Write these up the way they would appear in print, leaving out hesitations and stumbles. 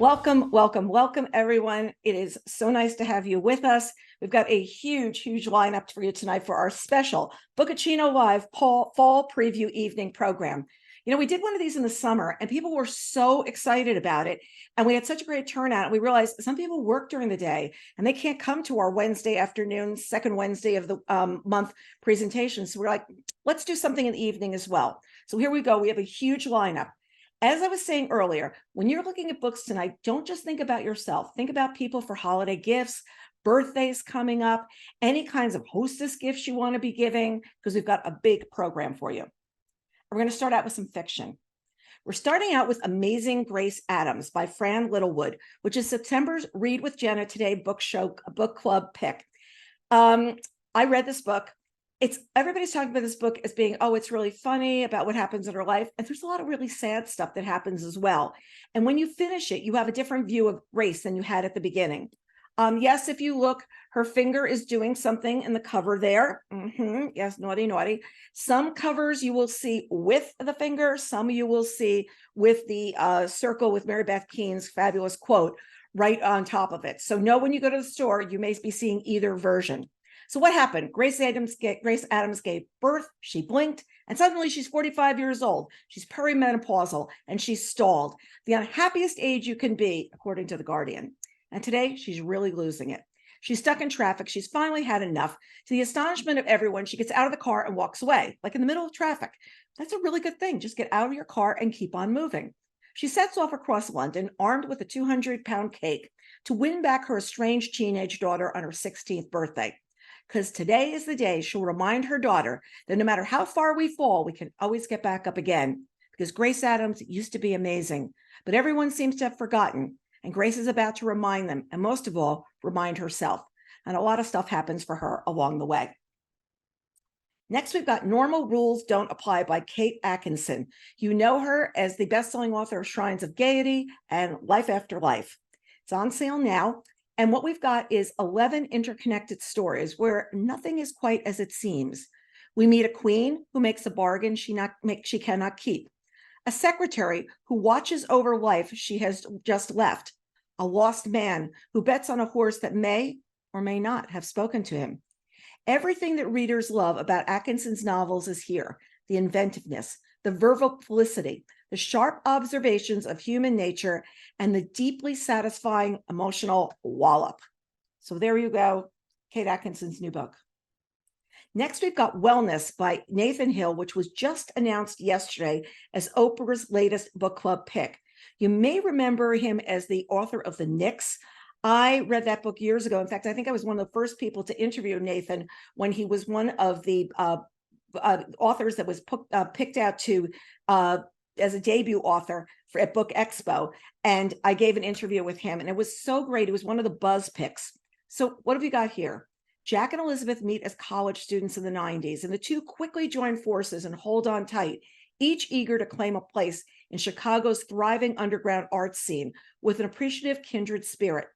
Welcome, welcome, welcome, everyone. It is so nice to have you with us. We've got a huge lineup for you tonight for our special Bookaccino Live Fall Preview Evening program. You know, we did one of these in the summer, and people were so excited about it. And we had such a great turnout. And we realized some people work during the day, and they can't come to our Wednesday afternoon, second Wednesday of the month presentation. So we're like, let's do something in the evening as well. So here we go. We have a huge lineup. As I was saying earlier, when you're looking at books tonight, don't just think about yourself. Think about people for holiday gifts, birthdays coming up, any kinds of hostess gifts you want to be giving, because we've got a big program for you. We're going to start out with some fiction. We're starting out with Amazing Grace Adams by Fran Littlewood, which is September's Read with Jenna Today book club pick. I read this book. Everybody's talking about this book as being, oh, it's really funny about what happens in her life. And there's a lot of really sad stuff that happens as well. And when you finish it, you have a different view of Grace than you had at the beginning. Yes, if you look, her finger is doing something in the cover there. Yes, naughty, naughty. Some covers you will see with the finger. Some you will see with the circle with Mary Beth Keane's fabulous quote right on top of it. So know when you go to the store, you may be seeing either version. So what happened? Grace Adams gave birth, she blinked, and suddenly she's 45 years old. She's perimenopausal, and she's stalled. The unhappiest age you can be, according to The Guardian. And today, she's really losing it. She's stuck in traffic. She's finally had enough. To the astonishment of everyone, she gets out of the car and walks away, like in the middle of traffic. That's a really good thing. Just get out of your car and keep on moving. She sets off across London, armed with a 200-pound cake, to win back her estranged teenage daughter on her 16th birthday. Because today is the day she'll remind her daughter that no matter how far we fall, we can always get back up again. Because Grace Adams used to be amazing, but everyone seems to have forgotten. And Grace is about to remind them, and most of all, remind herself. And a lot of stuff happens for her along the way. Next, we've got Normal Rules Don't Apply by Kate Atkinson. You know her as the best-selling author of Shrines of Gaiety and Life After Life. It's on sale now. And what we've got is 11 interconnected stories where nothing is quite as it seems. We meet a queen who makes a bargain she cannot keep, a secretary who watches over life she has just left, a lost man who bets on a horse that may or may not have spoken to him. Everything that readers love about Atkinson's novels is here: the inventiveness, the verbolicity, the sharp observations of human nature, and the deeply satisfying emotional wallop. So there you go, Kate Atkinson's new book. Next, we've got Wellness by Nathan Hill, which was just announced yesterday as Oprah's latest book club pick. You may remember him as the author of The Knicks. I read that book years ago. In fact, I think I was one of the first people to interview Nathan when he was one of the authors that was picked out to as a debut author at Book Expo. And I gave an interview with him, and it was so great. It was one of the buzz picks. So what have you got here? Jack and Elizabeth meet as college students in the 90s, and the two quickly join forces and hold on tight, each eager to claim a place in Chicago's thriving underground art scene with an appreciative kindred spirit.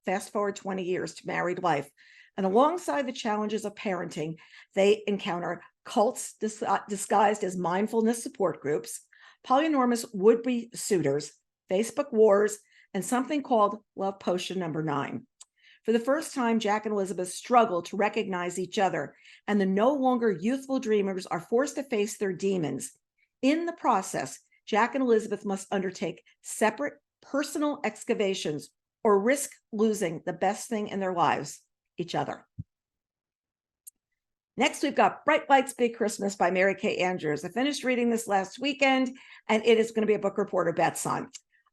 Fast forward 20 years to married life. And alongside the challenges of parenting, they encounter cults disguised as mindfulness support groups, polyamorous would-be suitors, Facebook wars, and something called Love Potion Number 9. For the first time, Jack and Elizabeth struggle to recognize each other, and the no longer youthful dreamers are forced to face their demons. In the process, Jack and Elizabeth must undertake separate personal excavations or risk losing the best thing in their lives, each other. Next, we've got Bright Lights, Big Christmas by Mary Kay Andrews. I finished reading this last weekend, and it is going to be a book reporter bets on.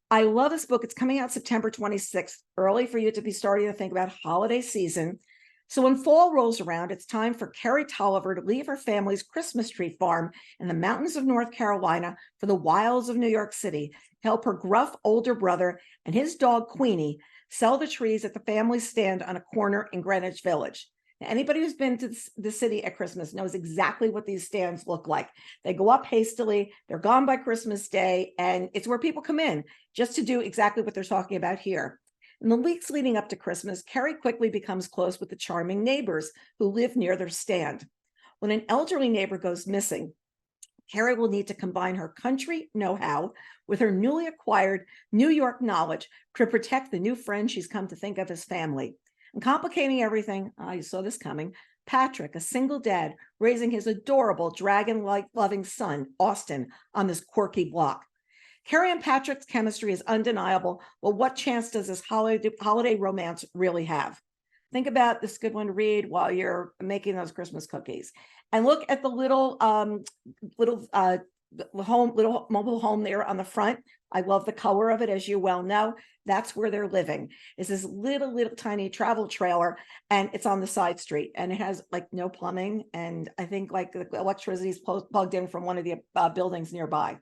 I love this book. It's coming out September 26th, early for you to be starting to think about holiday season. So when fall rolls around, it's time for Carrie Tolliver to leave her family's Christmas tree farm in the mountains of North Carolina for the wilds of New York City, to help her gruff older brother and his dog Queenie sell the trees at the family stand on a corner in Greenwich Village. Now, anybody who's been to the city at Christmas knows exactly what these stands look like. They go up hastily, they're gone by Christmas Day, and it's where people come in just to do exactly what they're talking about here. In the weeks leading up to Christmas, Carrie quickly becomes close with the charming neighbors who live near their stand. When an elderly neighbor goes missing, Carrie will need to combine her country know-how with her newly acquired New York knowledge to protect the new friend she's come to think of as family. And complicating everything, you saw this coming, Patrick, a single dad, raising his adorable dragon-like loving son, Austin, on this quirky block. Carrie and Patrick's chemistry is undeniable. Well, what chance does this holiday romance really have? Think about this good one to read while you're making those Christmas cookies. And look at the little mobile home there on the front. I love the color of it, as you well know. That's where they're living. It's this little tiny travel trailer, and it's on the side street, and it has like no plumbing, and I think like the electricity is plugged in from one of the buildings nearby.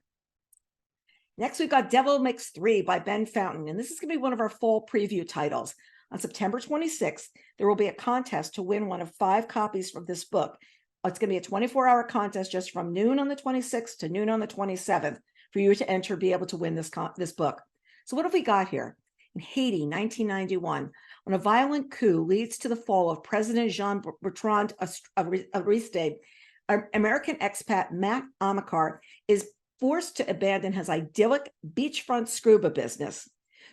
Next, we've got Devil Makes 3 by Ben Fountain, and this is going to be one of our fall preview titles. On September 26th, there will be a contest to win one of 5 copies from this book. It's going to be a 24-hour contest just from noon on the 26th to noon on the 27th for you to enter, be able to win this book. So what have we got here? In Haiti, 1991, when a violent coup leads to the fall of President Jean-Bertrand Aristide, American expat Matt Amilcar is forced to abandon his idyllic beachfront scuba business.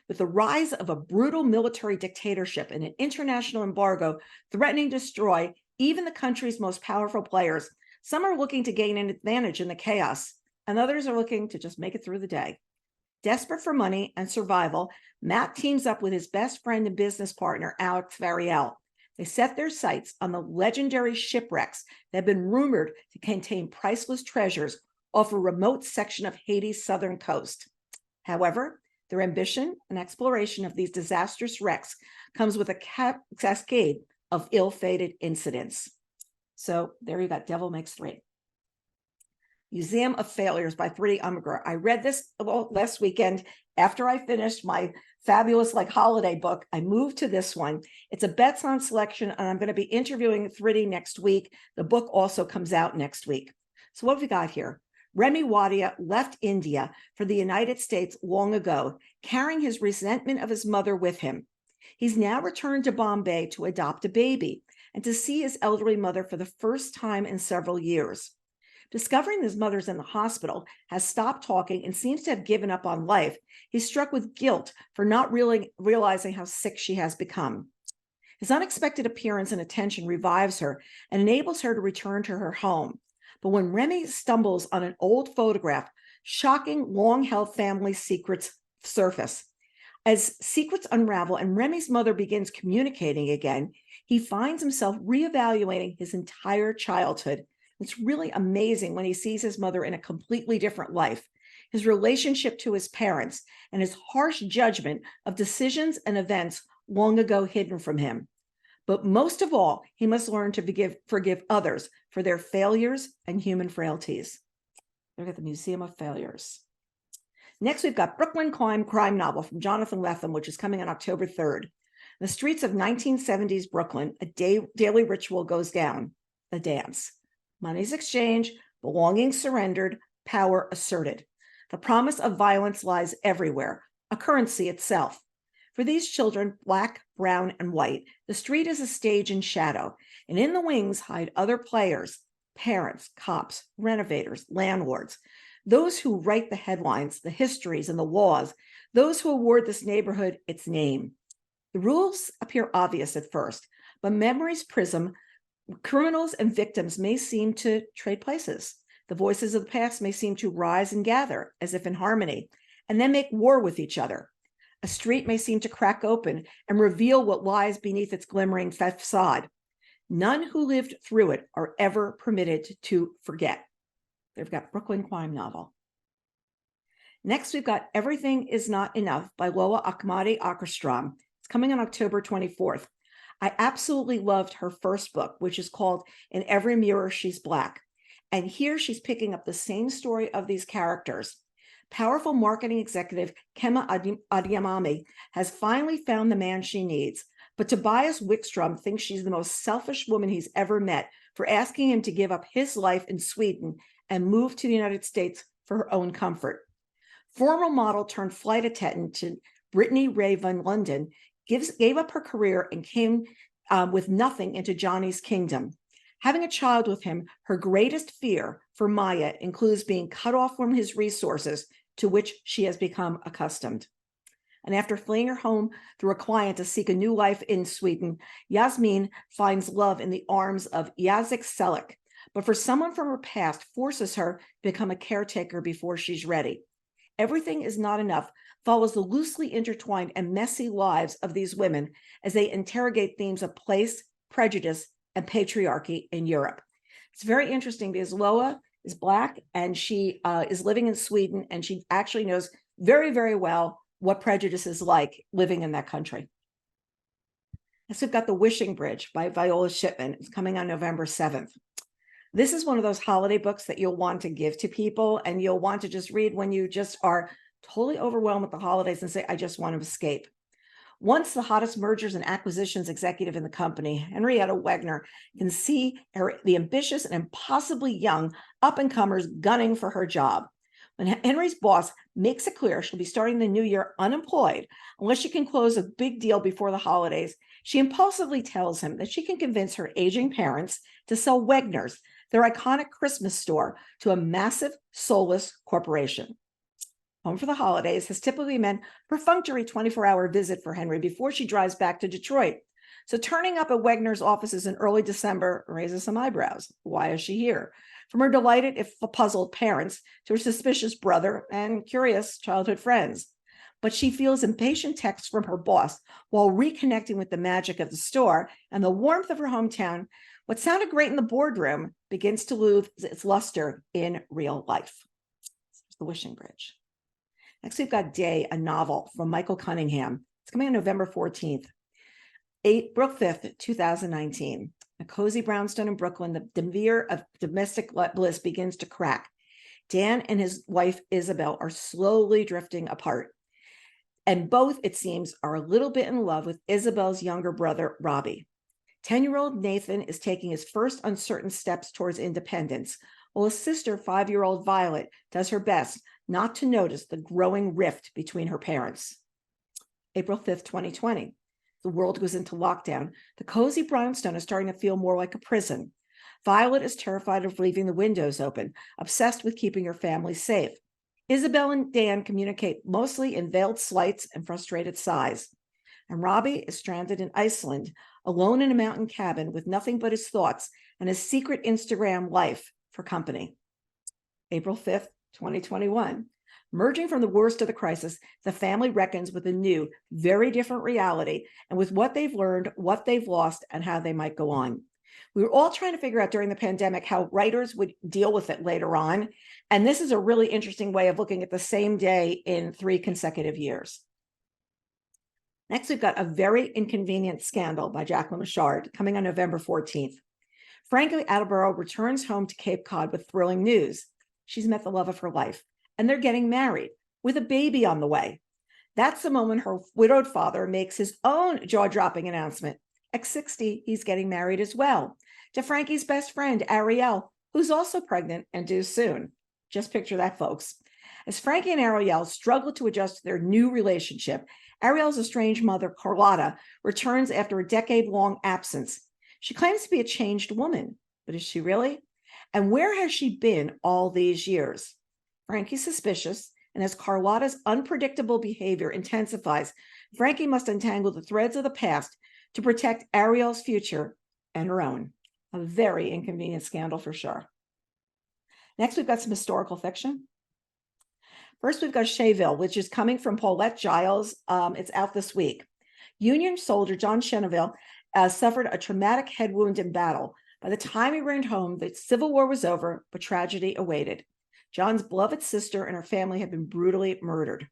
With the rise of a brutal military dictatorship and an international embargo threatening to destroy even the country's most powerful players, some are looking to gain an advantage in the chaos, and others are looking to just make it through the day. Desperate for money and survival, Matt teams up with his best friend and business partner, Alex Variel. They set their sights on the legendary shipwrecks that have been rumored to contain priceless treasures off a remote section of Haiti's southern coast. However, their ambition and exploration of these disastrous wrecks comes with a cascade of ill-fated incidents. So there you got Devil Makes 3. Museum of Failures by Freddie Umger. I read this last weekend after I finished my fabulous holiday book. I moved to this one. It's a bets on selection, and I'm going to be interviewing Freddie next week. The book also comes out next week. So what have we got here? Remy Wadia left India for the United States long ago, carrying his resentment of his mother with him. He's now returned to Bombay to adopt a baby and to see his elderly mother for the first time in several years. Discovering his mother's in the hospital, has stopped talking, and seems to have given up on life, he's struck with guilt for not really realizing how sick she has become. His unexpected appearance and attention revives her and enables her to return to her home. But when Remy stumbles on an old photograph, shocking, long-held family secrets surface. As secrets unravel and Remy's mother begins communicating again, he finds himself reevaluating his entire childhood. It's really amazing when he sees his mother in a completely different life, his relationship to his parents, and his harsh judgment of decisions and events long ago hidden from him. But most of all, he must learn to forgive others for their failures and human frailties. Look at the Museum of Failures. Next, we've got Brooklyn crime novel from Jonathan Lethem, which is coming on October 3rd. In the streets of 1970s Brooklyn, a daily ritual goes down, a dance. Money's exchanged, belongings surrendered, power asserted. The promise of violence lies everywhere, a currency itself. For these children, black, brown, and white, the street is a stage in shadow, and in the wings hide other players, parents, cops, renovators, landlords, those who write the headlines, the histories, and the laws, those who award this neighborhood its name. The rules appear obvious at first, but memory's prism, criminals and victims may seem to trade places. The voices of the past may seem to rise and gather, as if in harmony, and then make war with each other. A street may seem to crack open and reveal what lies beneath its glimmering facade. None who lived through it are ever permitted to forget. They've got Brooklyn crime novel. Next, we've got Everything Is Not Enough by Lola Ahmadi Akterstrom. It's coming on October 24th. I absolutely loved her first book, which is called In Every Mirror She's Black. And here she's picking up the same story of these characters. Powerful marketing executive Kema Adeyemi has finally found the man she needs, but Tobias Wickstrom thinks she's the most selfish woman he's ever met for asking him to give up his life in Sweden and move to the United States for her own comfort. Former model turned flight attendant Brittany Ray Van London gave up her career and came with nothing into Johnny's kingdom. Having a child with him, her greatest fear for Maya includes being cut off from his resources to which she has become accustomed. And after fleeing her home through a client to seek a new life in Sweden, Yasmin finds love in the arms of Jacek Selik, but for someone from her past forces her to become a caretaker before she's ready. Everything Is Not Enough follows the loosely intertwined and messy lives of these women as they interrogate themes of place, prejudice, and patriarchy in Europe. It's very interesting because Loa is Black and she is living in Sweden, and she actually knows very, very well what prejudice is like living in that country. Next, we've got The Wishing Bridge by Viola Shipman. It's coming on November 7th. This is one of those holiday books that you'll want to give to people, and you'll want to just read when you just are totally overwhelmed with the holidays and say, I just want to escape. Once the hottest mergers and acquisitions executive in the company, Henrietta Wegner, can see the ambitious and impossibly young up-and-comers gunning for her job. When Henry's boss makes it clear she'll be starting the new year unemployed unless she can close a big deal before the holidays, she impulsively tells him that she can convince her aging parents to sell Wegner's, their iconic Christmas store, to a massive, soulless corporation. Home for the holidays has typically meant perfunctory 24-hour visit for Henry before she drives back to Detroit. So turning up at Wegner's offices in early December raises some eyebrows. Why is she here? From her delighted, if puzzled parents, to her suspicious brother and curious childhood friends. But she feels impatient texts from her boss while reconnecting with the magic of the store and the warmth of her hometown. What sounded great in the boardroom begins to lose its luster in real life. It's The Wishing Bridge. Next, we've got Day, a novel from Michael Cunningham. It's coming on November 14th. April 5th, 2019. A cozy brownstone in Brooklyn, the veneer of domestic bliss begins to crack. Dan and his wife, Isabel, are slowly drifting apart. And both, it seems, are a little bit in love with Isabel's younger brother, Robbie. 10-year-old Nathan is taking his first uncertain steps towards independence, while his sister, 5-year-old Violet, does her best not to notice the growing rift between her parents. April 5th, 2020. The world goes into lockdown. The cozy brownstone is starting to feel more like a prison. Violet is terrified of leaving the windows open, obsessed with keeping her family safe. Isabel and Dan communicate mostly in veiled slights and frustrated sighs. And Robbie is stranded in Iceland, alone in a mountain cabin with nothing but his thoughts and his secret Instagram life for company. April 5th, 2021. Merging from the worst of the crisis, the family reckons with a new, very different reality and with what they've learned, what they've lost, and how they might go on. We were all trying to figure out during the pandemic how writers would deal with it later on. And this is a really interesting way of looking at the same day in 3 consecutive years. Next, we've got A Very Inconvenient Scandal by Jacqueline Michard, coming on November 14th. Frankie Attleboro returns home to Cape Cod with thrilling news. She's met the love of her life, and they're getting married with a baby on the way. That's the moment her widowed father makes his own jaw-dropping announcement. At 60, he's getting married as well, to Frankie's best friend, Ariel, who's also pregnant and due soon. Just picture that, folks. As Frankie and Ariel struggle to adjust to their new relationship, Ariel's estranged mother, Carlotta, returns after a decade-long absence. She claims to be a changed woman, but is she really? And where has she been all these years? Frankie's suspicious, and as Carlotta's unpredictable behavior intensifies, Frankie must untangle the threads of the past to protect Ariel's future and her own. A very inconvenient scandal for sure. Next, we've got some historical fiction. First, we've got Sheaville, which is coming from Paulette Giles. It's out this week. Union soldier John Sheaville suffered a traumatic head wound in battle. By the time he returned home, the Civil War was over, but tragedy awaited. John's beloved sister and her family had been brutally murdered.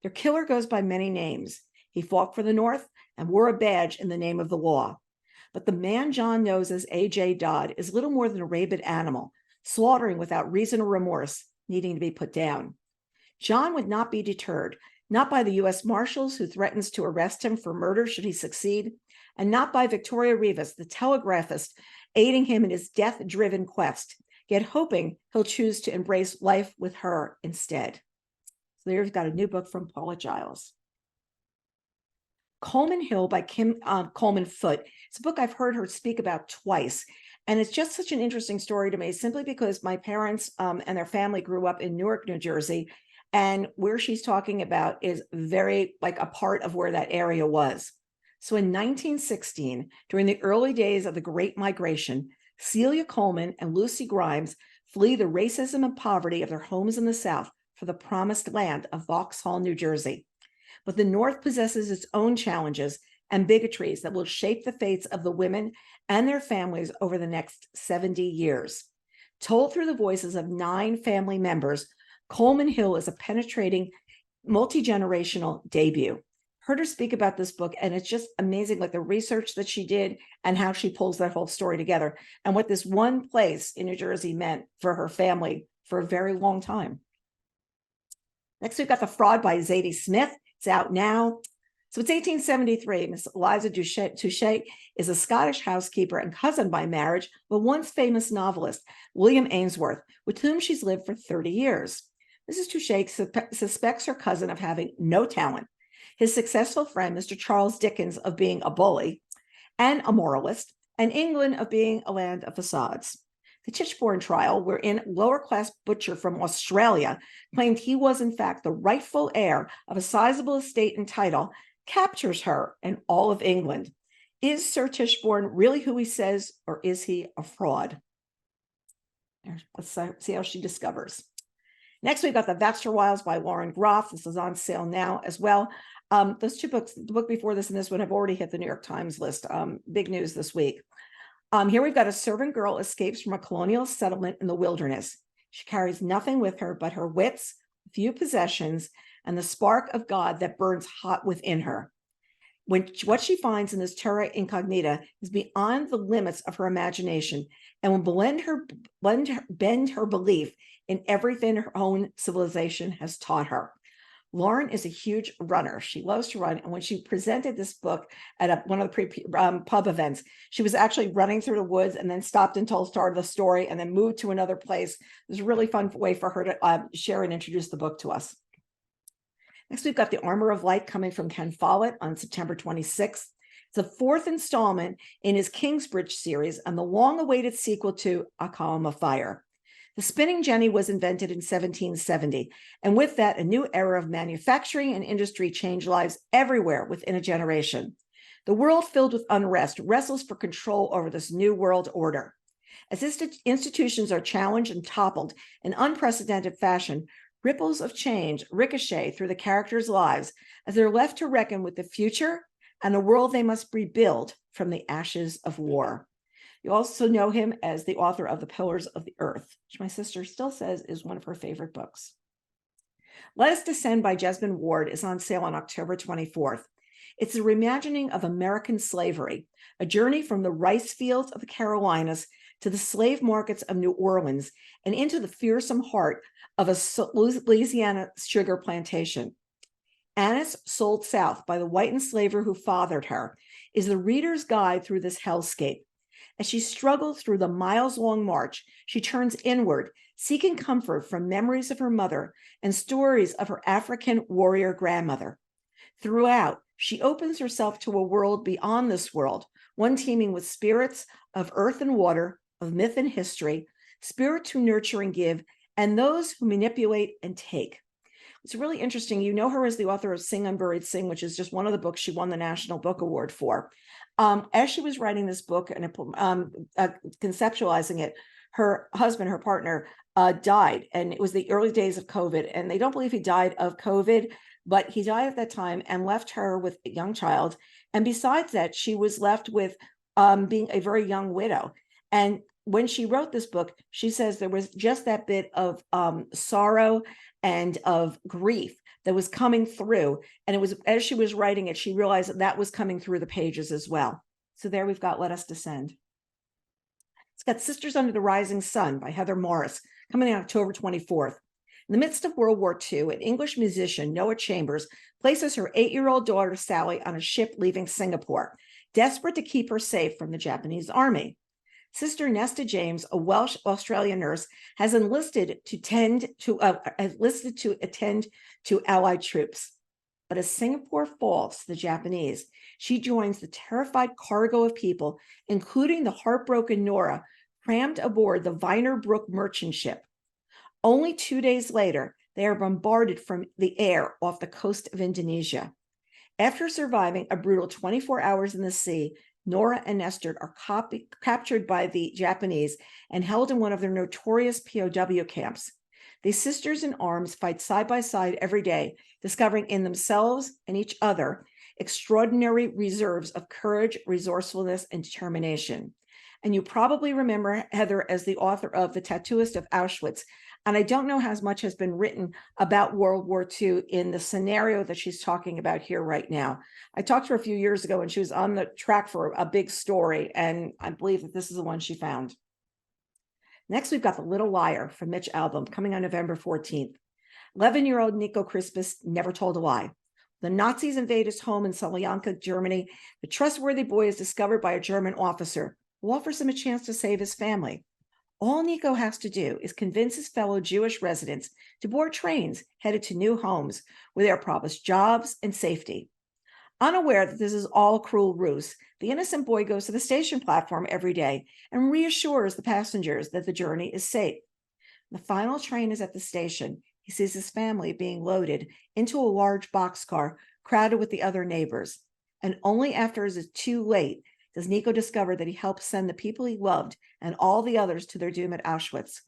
Their killer goes by many names. He fought for the North and wore a badge in the name of the law. But the man John knows as A.J. Dodd is little more than a rabid animal, slaughtering without reason or remorse, needing to be put down. John would not be deterred, not by the U.S. Marshals, who threatens to arrest him for murder should he succeed, and not by Victoria Rivas, the telegraphist, aiding him in his death-driven quest, yet hoping he'll choose to embrace life with her instead. So there you've got a new book from Paula Giles. Coleman Hill by Kim Coleman Foote. It's a book I've heard her speak about twice, And it's just such an interesting story to me, simply because my parents and their family grew up in Newark, New Jersey. And where she's talking about is very like a part of where that area was. So in 1916, during the early days of the Great Migration, Celia Coleman and Lucy Grimes flee the racism and poverty of their homes in the South for the promised land of Vauxhall, New Jersey. But the North possesses its own challenges and bigotries that will shape the fates of the women and their families over the next 70 years. Told through the voices of 9 family members, Coleman Hill is a penetrating, multi-generational debut. Heard her speak about this book, and it's just amazing, like the research that she did and how she pulls that whole story together and what this one place in New Jersey meant for her family for a very long time. Next, we've got The Fraud by Zadie Smith. It's out now. So it's 1873. Miss Eliza Touchet is a Scottish housekeeper and cousin by marriage of a once famous novelist, William Ainsworth, with whom she's lived for 30 years. Mrs. Touchet suspects her cousin of having no talent, his successful friend, Mr. Charles Dickens, of being a bully and a moralist, and England of being a land of facades. The Tichborne trial, wherein lower-class butcher from Australia claimed he was in fact the rightful heir of a sizable estate and title, captures her and all of England. Is Sir Tichborne really who he says, or is he a fraud? Let's see how she discovers. Next, we've got The Baxter Wiles by Lauren Groff. This is on sale now as well. Those 2 books, the book before this and this one, have already hit the New York Times list. Big news this week. Here we've got a servant girl escapes from a colonial settlement in the wilderness. She carries nothing with her but her wits, few possessions, and the spark of God that burns hot within her. What she finds in this terra incognita is beyond the limits of her imagination and will bend her belief in everything her own civilization has taught her. Lauren is a huge runner. She loves to run. And when she presented this book at one of the pub events, she was actually running through the woods and then stopped until the start of the story and then moved to another place. It was a really fun way for her to share and introduce the book to us. Next, we've got The Armor of Light coming from Ken Follett on September 26th. It's the 4th installment in his Kingsbridge series and the long-awaited sequel to A Column of Fire. The spinning jenny was invented in 1770, and with that, a new era of manufacturing and industry changed lives everywhere within a generation. The world, filled with unrest, wrestles for control over this new world order. As institutions are challenged and toppled in unprecedented fashion, ripples of change ricochet through the characters' lives as they're left to reckon with the future and the world they must rebuild from the ashes of war. You also know him as the author of The Pillars of the Earth, which my sister still says is one of her favorite books. Let Us Descend by Jesmyn Ward is on sale on October 24th. It's a reimagining of American slavery, a journey from the rice fields of the Carolinas to the slave markets of New Orleans and into the fearsome heart of a Louisiana sugar plantation. Annis, sold south by the white enslaver who fathered her, is the reader's guide through this hellscape. As she struggles through the miles-long march, she turns inward, seeking comfort from memories of her mother and stories of her African warrior grandmother. Throughout, she opens herself to a world beyond this world, one teeming with spirits of earth and water, of myth and history, spirits who nurture and give, and those who manipulate and take. It's really interesting. You know her as the author of Sing Unburied Sing, which is just one of the books she won the National Book Award for. As she was writing this book and conceptualizing it, her husband, her partner, died. And it was the early days of COVID. And they don't believe he died of COVID, but he died at that time and left her with a young child. And besides that, she was left with being a very young widow. And when she wrote this book, she says there was just that bit of sorrow and of grief that was coming through. And it was, as she was writing it, she realized that that was coming through the pages as well. So there we've got Let Us Descend. It's got Sisters Under the Rising Sun by Heather Morris, coming out October 24th. In the midst of World War II, an English musician, Noah Chambers, places her 8-year-old daughter, Sally, on a ship leaving Singapore, desperate to keep her safe from the Japanese army. Sister Nesta James, a Welsh Australian nurse, has enlisted to attend to Allied troops. But as Singapore falls to the Japanese, she joins the terrified cargo of people, including the heartbroken Nora, crammed aboard the Viner Brook merchant ship. Only 2 days later, they are bombarded from the air off the coast of Indonesia. After surviving a brutal 24 hours in the sea, Nora and Astor are captured by the Japanese and held in one of their notorious POW camps. These sisters in arms fight side by side every day, discovering in themselves and each other extraordinary reserves of courage, resourcefulness, and determination. And you probably remember Heather as the author of The Tattooist of Auschwitz. And I don't know how much has been written about World War II in the scenario that she's talking about here right now. I talked to her a few years ago and she was on the track for a big story. And I believe that this is the one she found. Next, we've got The Little Liar from Mitch Albom coming on November 14th. 11-year-old Nico Crispus never told a lie. The Nazis invade his home in Solyanka, Germany. The trustworthy boy is discovered by a German officer who offers him a chance to save his family. All Nico has to do is convince his fellow Jewish residents to board trains headed to new homes where they are promised jobs and safety. Unaware that this is all a cruel ruse, the innocent boy goes to the station platform every day and reassures the passengers that the journey is safe. The final train is at the station. He sees his family being loaded into a large boxcar crowded with the other neighbors. And only after it is too late does Nico discover that he helped send the people he loved and all the others to their doom at Auschwitz.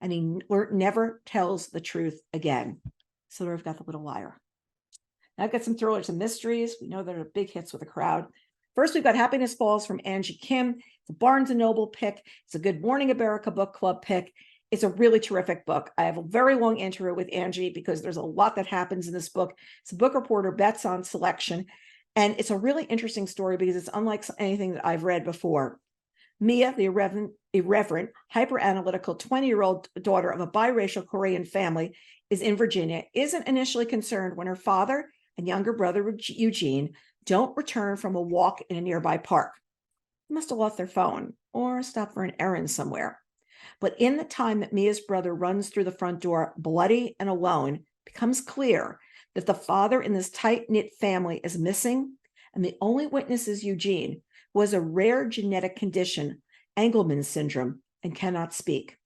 And he never tells the truth again. So we've got The Little Liar. Now I've got some thrillers and mysteries. We know they're big hits with the crowd. First, we've got Happiness Falls from Angie Kim. It's a Barnes & Noble pick. It's a Good Morning America book club pick. It's a really terrific book. I have a very long intro with Angie because there's a lot that happens in this book. It's a book reporter bets on selection. And it's a really interesting story because it's unlike anything that I've read before. Mia, the irreverent, hyper-analytical 20-year-old daughter of a biracial Korean family, is in Virginia, isn't initially concerned when her father and younger brother, Eugene, don't return from a walk in a nearby park. They must have lost their phone or stopped for an errand somewhere. But in the time that Mia's brother runs through the front door, bloody and alone, it becomes clear that the father in this tight-knit family is missing, and the only witness is Eugene, who has a rare genetic condition, Engelmann syndrome, and cannot speak.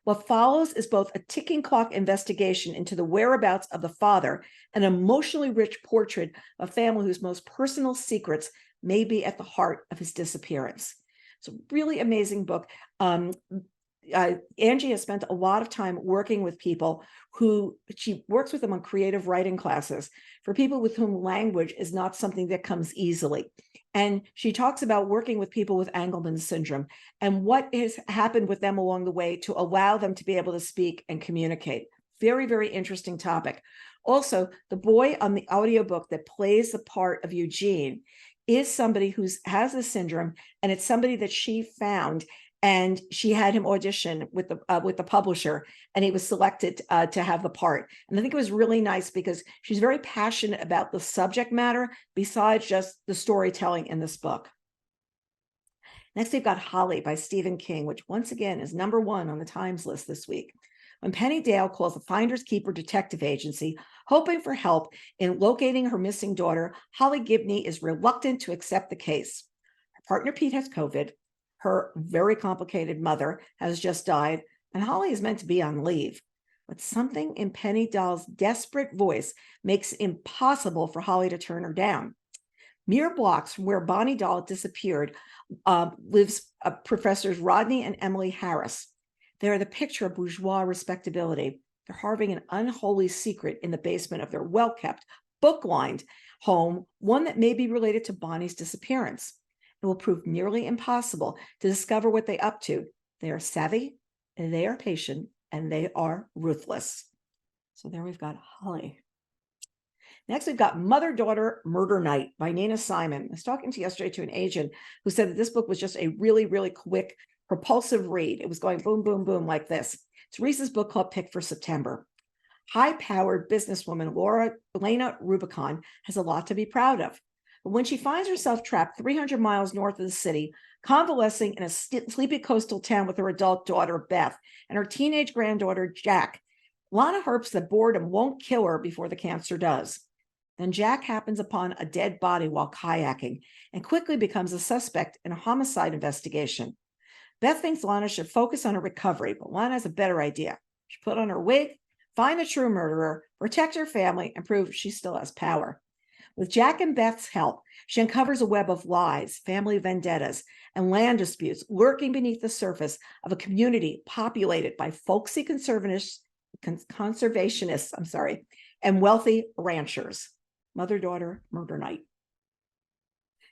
What follows is both a ticking clock investigation into the whereabouts of the father, an emotionally rich portrait of a family whose most personal secrets may be at the heart of his disappearance. It's a really amazing book. Angie has spent a lot of time working with people who she works with them on creative writing classes for people with whom language is not something that comes easily. And she talks about working with people with Engelmann syndrome and what has happened with them along the way to allow them to be able to speak and communicate. Very, very interesting topic. Also, the boy on the audiobook that plays the part of Eugene is somebody who has the syndrome, and it's somebody that she found. And she had him audition with the publisher, and he was selected to have the part. And I think it was really nice because she's very passionate about the subject matter besides just the storytelling in this book. Next, we've got Holly by Stephen King, which once again is #1 on the Times list this week. When Penny Dale calls the Finders Keeper Detective Agency, hoping for help in locating her missing daughter, Holly Gibney is reluctant to accept the case. Her partner Pete has COVID. Her very complicated mother has just died, and Holly is meant to be on leave. But something in Penny Dahl's desperate voice makes it impossible for Holly to turn her down. Mere blocks from where Bonnie Dahl disappeared lives Professors Rodney and Emily Harris. They are the picture of bourgeois respectability. They're harboring an unholy secret in the basement of their well-kept, book-lined home, one that may be related to Bonnie's disappearance. It will prove nearly impossible to discover what they're up to. They are savvy, and they are patient, and they are ruthless. So there we've got Holly. Next, we've got Mother-Daughter Murder Night by Nina Simon. I was talking yesterday to an agent who said that this book was just a really, really quick, propulsive read. It was going boom, boom, boom like this. It's Reese's book club pick for September. High-powered businesswoman Elena Rubicon has a lot to be proud of. But when she finds herself trapped 300 miles north of the city, convalescing in a sleepy coastal town with her adult daughter, Beth, and her teenage granddaughter, Jack, Lana hopes that boredom won't kill her before the cancer does. Then Jack happens upon a dead body while kayaking and quickly becomes a suspect in a homicide investigation. Beth thinks Lana should focus on her recovery, but Lana has a better idea. She put on her wig, find the true murderer, protect her family, and prove she still has power. With Jack and Beth's help, she uncovers a web of lies, family vendettas, and land disputes lurking beneath the surface of a community populated by folksy conservationists, and wealthy ranchers. Mother-daughter murder night.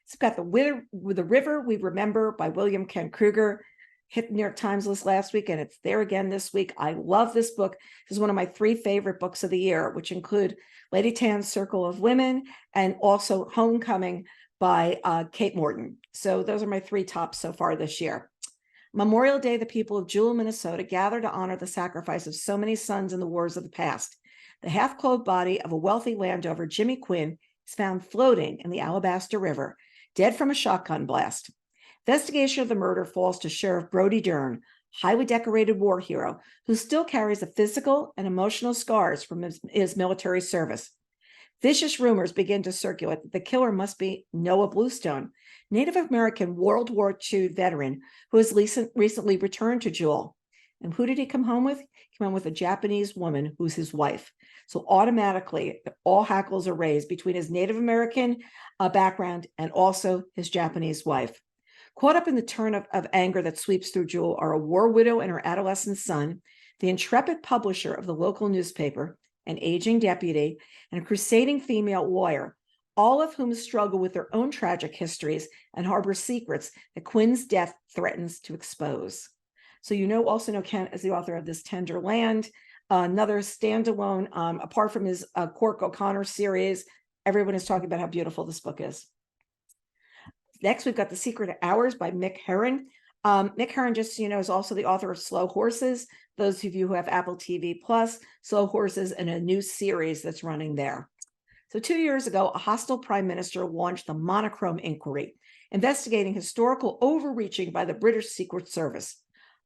It's got the River We Remember by William Kent Kruger. Hit the New York Times list last week, and it's there again this week. I love this book. This is one of my 3 favorite books of the year, which include Lady Tan's Circle of Women and also Homecoming by Kate Morton. So those are my 3 tops so far this year. Memorial Day, the people of Jewell, Minnesota gather to honor the sacrifice of so many sons in the wars of the past. The half-clothed body of a wealthy landowner, Jimmy Quinn, is found floating in the Alabaster River, dead from a shotgun blast. Investigation of the murder falls to Sheriff Brody Dern, highly decorated war hero who still carries the physical and emotional scars from his military service. Vicious rumors begin to circulate that the killer must be Noah Bluestone, Native American World War II veteran who has recently returned to Jewell. And who did he come home with? He came home with a Japanese woman who's his wife. So automatically, all hackles are raised between his Native American background and also his Japanese wife. Caught up in the turn of anger that sweeps through Jewell are a war widow and her adolescent son, the intrepid publisher of the local newspaper, an aging deputy, and a crusading female lawyer, all of whom struggle with their own tragic histories and harbor secrets that Quinn's death threatens to expose. So also know Kent as the author of This Tender Land, another standalone, apart from his Cork O'Connor series. Everyone is talking about how beautiful this book is. Next, we've got The Secret Hours by Mick Herron. Mick Herron, just so you know, is also the author of Slow Horses. Those of you who have Apple TV Plus, Slow Horses, and a new series that's running there. So 2 years ago, a hostile prime minister launched the Monochrome Inquiry, investigating historical overreaching by the British Secret Service.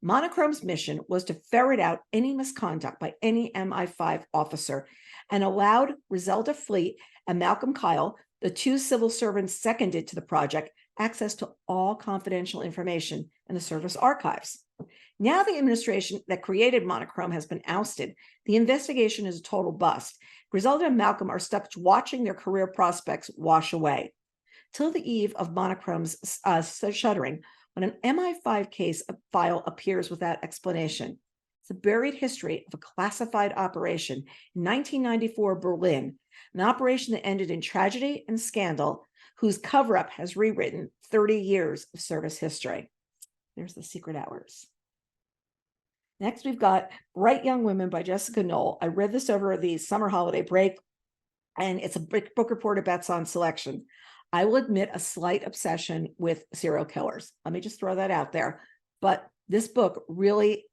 Monochrome's mission was to ferret out any misconduct by any MI5 officer and allowed Griselda Fleet and Malcolm Kyle, the 2 civil servants seconded to the project, access to all confidential information in the service archives. Now the administration that created Monochrome has been ousted. The investigation is a total bust. Griselda and Malcolm are stuck watching their career prospects wash away. Till the eve of Monochrome's shuttering, when an MI5 case file appears without explanation. It's a buried history of a classified operation in 1994 Berlin, an operation that ended in tragedy and scandal, whose cover-up has rewritten 30 years of service history. There's The Secret Hours. Next, we've got Bright Young Women by Jessica Knoll. I read this over the summer holiday break, and it's a book reporter bets on selection. I will admit a slight obsession with serial killers. Let me just throw that out there. But this book really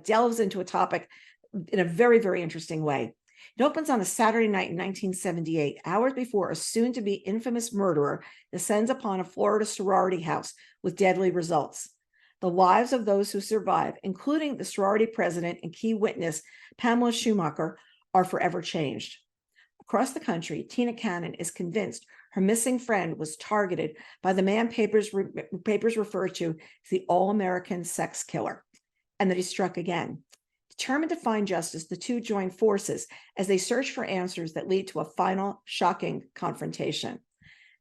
delves into a topic in a very, very interesting way. It opens on a Saturday night in 1978, hours before a soon-to-be infamous murderer descends upon a Florida sorority house with deadly results. The lives of those who survive, including the sorority president and key witness, Pamela Schumacher, are forever changed. Across the country, Tina Cannon is convinced her missing friend was targeted by the man papers refer to as the all-American sex killer, and that he struck again. Determined to find justice, the two join forces as they search for answers that lead to a final, shocking confrontation.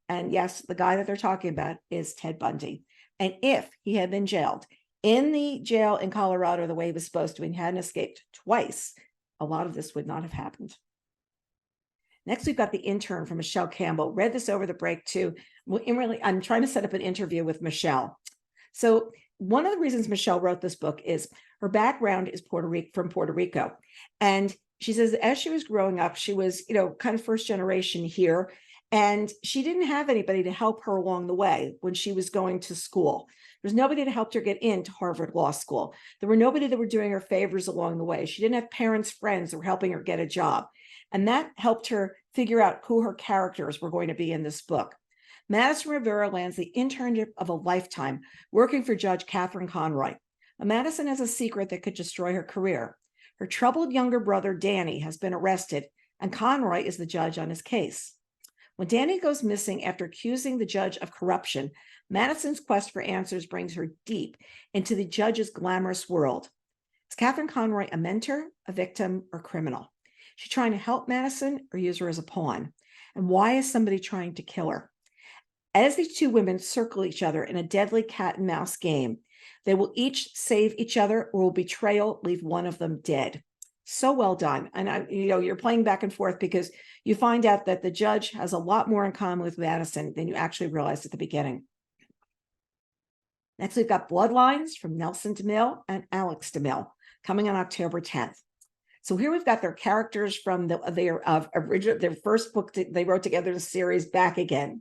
And yes, the guy that they're talking about is Ted Bundy. And if he had been jailed in the jail in Colorado the way he was supposed to, and hadn't escaped twice, a lot of this would not have happened. Next, we've got The Intern from Michelle Campbell. Read this over the break too. I'm trying to set up an interview with Michelle. So one of the reasons Michelle wrote this book is her background is from Puerto Rico. And she says as she was growing up, she was, kind of first generation here. And she didn't have anybody to help her along the way when she was going to school. There was nobody to help her get into Harvard Law School. There were nobody that were doing her favors along the way. She didn't have parents, friends that were helping her get a job. And that helped her figure out who her characters were going to be in this book. Madison Rivera lands the internship of a lifetime working for Judge Catherine Conroy. Madison has a secret that could destroy her career. Her troubled younger brother, Danny, has been arrested, and Conroy is the judge on his case. When Danny goes missing after accusing the judge of corruption, Madison's quest for answers brings her deep into the judge's glamorous world. Is Catherine Conroy a mentor, a victim, or criminal? Is she trying to help Madison or use her as a pawn? And why is somebody trying to kill her? As these two women circle each other in a deadly cat and mouse game, they will each save each other or will betrayal leave one of them dead. So well done. And you're playing back and forth because you find out that the judge has a lot more in common with Madison than you actually realized at the beginning. Next, we've got Bloodlines from Nelson DeMille and Alex DeMille coming on October 10th. So here we've got their characters from their first book that they wrote together in the series back again.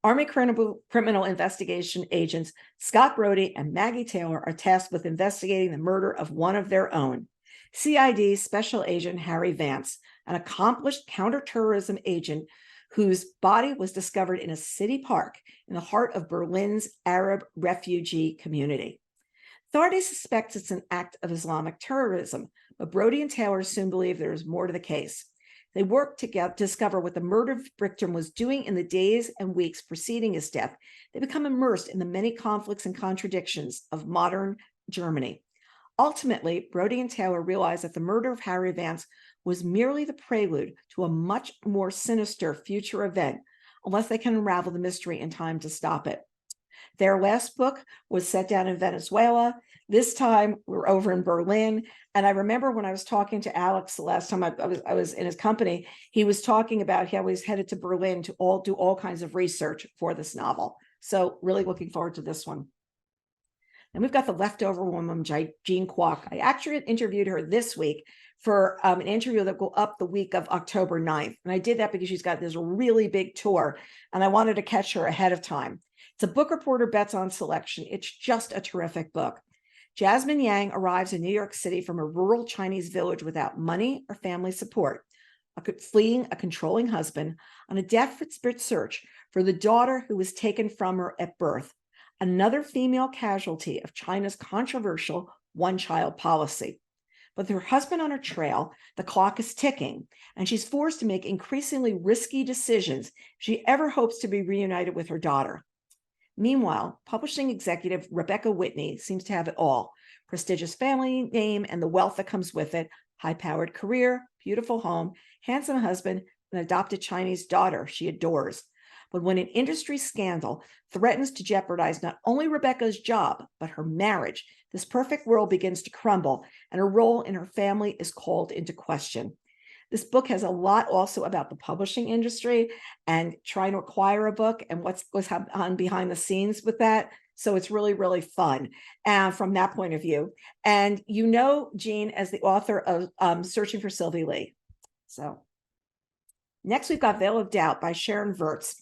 Army criminal investigation agents Scott Brody and Maggie Taylor are tasked with investigating the murder of one of their own. CID Special Agent Harry Vance, an accomplished counterterrorism agent whose body was discovered in a city park in the heart of Berlin's Arab refugee community. Authorities suspect it's an act of Islamic terrorism, but Brody and Taylor soon believe there is more to the case. They work to discover what the murdered victim was doing in the days and weeks preceding his death. They become immersed in the many conflicts and contradictions of modern Germany. Ultimately, Brody and Taylor realize that the murder of Harry Vance was merely the prelude to a much more sinister future event, unless they can unravel the mystery in time to stop it. Their last book was set down in Venezuela. This time we're over in Berlin. And I remember when I was talking to Alex the last time I was in his company, he was talking about how he was headed to Berlin to do all kinds of research for this novel. So really looking forward to this one. And we've got The Leftover Woman, Jean Kwok. I actually interviewed her this week for an interview that will go up the week of October 9th. And I did that because she's got this really big tour, and I wanted to catch her ahead of time. It's a Book Reporter Bets on Selection. It's just a terrific book. Jasmine Yang arrives in New York City from a rural Chinese village without money or family support, fleeing a controlling husband on a desperate search for the daughter who was taken from her at birth, another female casualty of China's controversial one-child policy. With her husband on her trail, the clock is ticking, and she's forced to make increasingly risky decisions if she ever hopes to be reunited with her daughter. Meanwhile, publishing executive Rebecca Whitney seems to have it all: prestigious family name and the wealth that comes with it, high-powered career, beautiful home, handsome husband, an adopted Chinese daughter she adores. But when an industry scandal threatens to jeopardize not only Rebecca's job, but her marriage, this perfect world begins to crumble, and her role in her family is called into question. This book has a lot also about the publishing industry and trying to acquire a book and what's on behind the scenes with that. So it's really, really fun from that point of view. And you know Jean as the author of Searching for Sylvie Lee. So next we've got Veil of Doubt by Sharon Virts.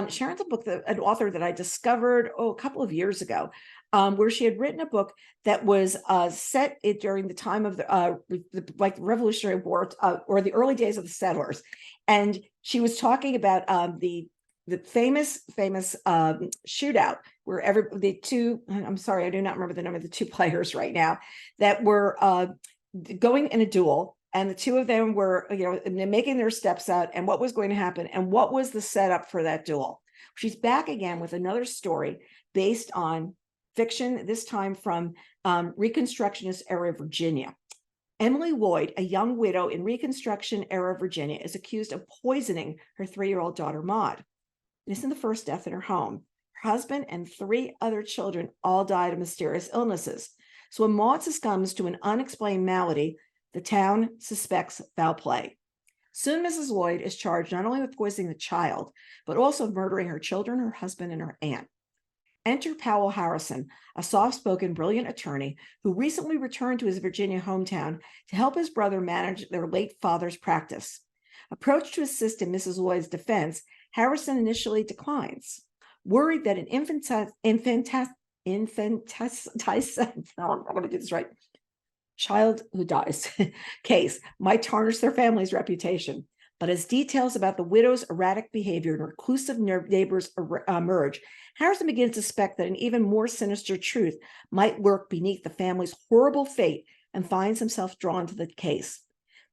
Sharon's an author that I discovered a couple of years ago, where she had written a book that was set during the time of the Revolutionary War or the early days of the settlers, and she was talking about the famous shootout where I'm sorry, I do not remember the name of the two players right now that were going in a duel. And the two of them were, making their steps out and what was going to happen and what was the setup for that duel. She's back again with another story based on fiction, this time from Reconstructionist era Virginia. Emily Lloyd, a young widow in Reconstruction era Virginia, is accused of poisoning her 3-year-old daughter, Maud. This isn't the first death in her home. Her husband and 3 other children all died of mysterious illnesses. So when Maud succumbs to an unexplained malady, the town suspects foul play. Soon, Mrs. Lloyd is charged not only with poisoning the child, but also murdering her children, her husband, and her aunt. Enter Powell Harrison, a soft-spoken, brilliant attorney who recently returned to his Virginia hometown to help his brother manage their late father's practice. Approached to assist in Mrs. Lloyd's defense, Harrison initially declines. Worried that an child who dies case might tarnish their family's reputation. But as details about the widow's erratic behavior and reclusive neighbors emerge, Harrison begins to suspect that an even more sinister truth might lurk beneath the family's horrible fate and finds himself drawn to the case.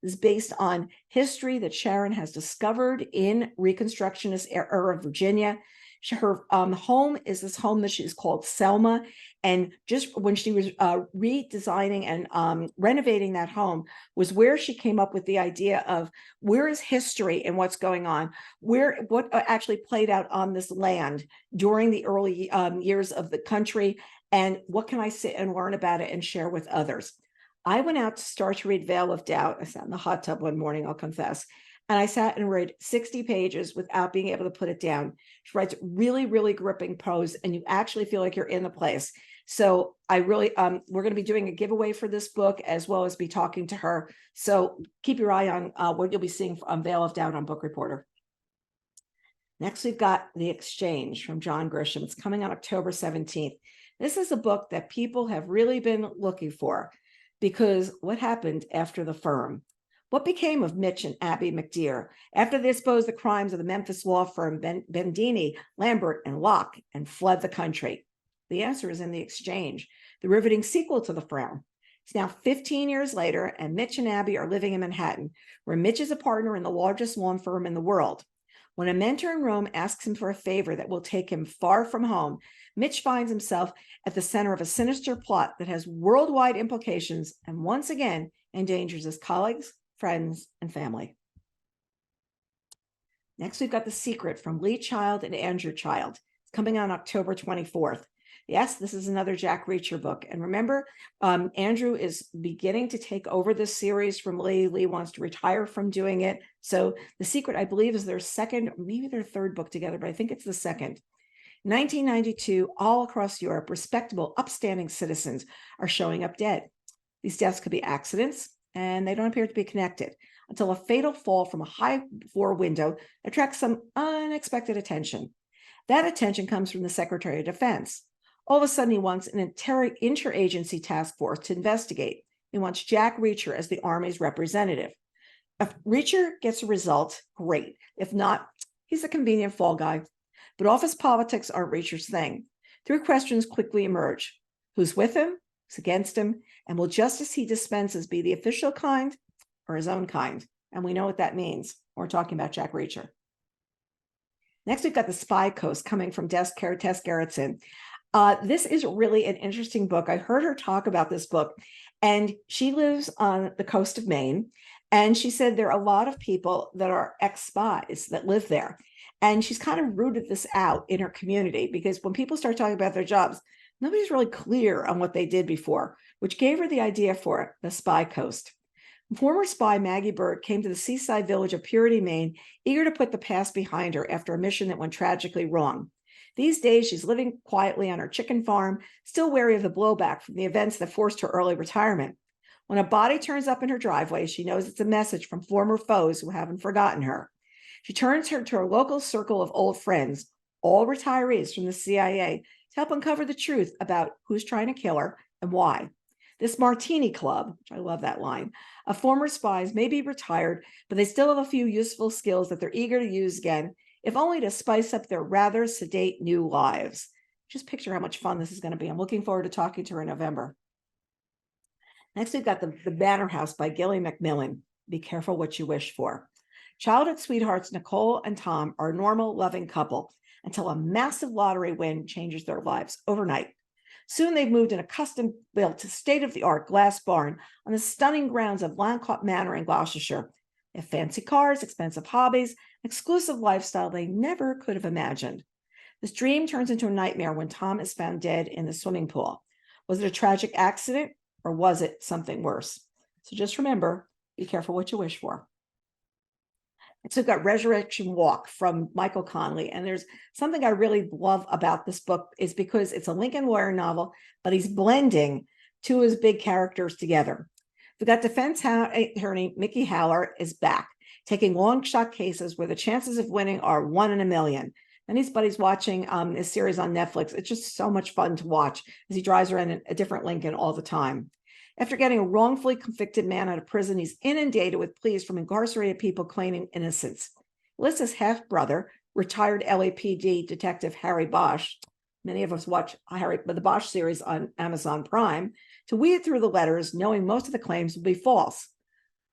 is based on history that Sharon has discovered in Reconstructionist era of Virginia. Her home is this home that she's called Selma. And just when she was redesigning and renovating that home was where she came up with the idea of where is history and what's going on, what actually played out on this land during the early years of the country, and what can I sit and learn about it and share with others. I went out to start to read Veil of Doubt. I sat in the hot tub one morning, I'll confess. And I sat and read 60 pages without being able to put it down. She writes really, really gripping prose, and you actually feel like you're in the place. So I really, we're going to be doing a giveaway for this book, as well as be talking to her. So keep your eye on what you'll be seeing on Veil of Doubt on Bookreporter. Next, we've got The Exchange from John Grisham. It's coming on October 17th. This is a book that people have really been looking for, because what happened after the firm? What became of Mitch and Abby McDear after they exposed the crimes of the Memphis law firm Bendini, Lambert, and Locke and fled the country? The answer is in The Exchange, the riveting sequel to The Firm. It's now 15 years later, and Mitch and Abby are living in Manhattan, where Mitch is a partner in the largest law firm in the world. When a mentor in Rome asks him for a favor that will take him far from home, Mitch finds himself at the center of a sinister plot that has worldwide implications and once again endangers his colleagues, friends, and family. Next, we've got The Secret from Lee Child and Andrew Child. It's coming on October 24th. Yes, this is another Jack Reacher book. And remember, Andrew is beginning to take over this series from Lee. Lee wants to retire from doing it. So The Secret, I believe, is their second, maybe their third book together, but I think it's the second. 1992, all across Europe, respectable, upstanding citizens are showing up dead. These deaths could be accidents, and they don't appear to be connected until a fatal fall from a high floor window attracts some unexpected attention. That attention comes from the Secretary of Defense. All of a sudden, he wants an interagency task force to investigate. He wants Jack Reacher as the Army's representative. If Reacher gets a result, great. If not, he's a convenient fall guy. But office politics aren't Reacher's thing. Three questions quickly emerge. Who's with him? Who's against him? And will justice he dispenses be the official kind or his own kind? And we know what that means. We're talking about Jack Reacher. Next, we've got The Spy Coast coming from Tess Gerritsen. This is really an interesting book. I heard her talk about this book, and she lives on the coast of Maine. And she said there are a lot of people that are ex-spies that live there. And she's kind of rooted this out in her community, because when people start talking about their jobs, nobody's really clear on what they did before, which gave her the idea for it, The Spy Coast. Former spy Maggie Bird came to the seaside village of Purity, Maine, eager to put the past behind her after a mission that went tragically wrong. These days, she's living quietly on her chicken farm, still wary of the blowback from the events that forced her early retirement. When a body turns up in her driveway, she knows it's a message from former foes who haven't forgotten her. She turns her to her local circle of old friends, all retirees from the CIA, to help uncover the truth about who's trying to kill her and why. This Martini Club, which I love that line, of former spies may be retired, but they still have a few useful skills that they're eager to use again, if only to spice up their rather sedate new lives. Just picture how much fun this is going to be. I'm looking forward to talking to her in November. Next, we've got the Banner House by Gilly McMillan. Be careful what you wish for. Childhood sweethearts Nicole and Tom are a normal, loving couple until a massive lottery win changes their lives overnight. Soon they've moved in a custom-built, state-of-the-art glass barn on the stunning grounds of Lancott Manor in Gloucestershire. They have fancy cars, expensive hobbies, exclusive lifestyle they never could have imagined. This dream turns into a nightmare when Tom is found dead in the swimming pool. Was it a tragic accident, or was it something worse? So just remember, be careful what you wish for. So we've got Resurrection Walk from Michael Connelly. And there's something I really love about this book is because it's a Lincoln lawyer novel, but he's blending two of his big characters together. We've got defense attorney Mickey Haller is back, taking long shot cases where the chances of winning are 1 in a million. And he's watching this series on Netflix. It's just so much fun to watch as he drives around in a different Lincoln all the time. After getting a wrongfully convicted man out of prison, he's inundated with pleas from incarcerated people claiming innocence. Alyssa's half-brother, retired LAPD detective Harry Bosch, many of us watch the Bosch series on Amazon Prime, to weed through the letters, knowing most of the claims will be false.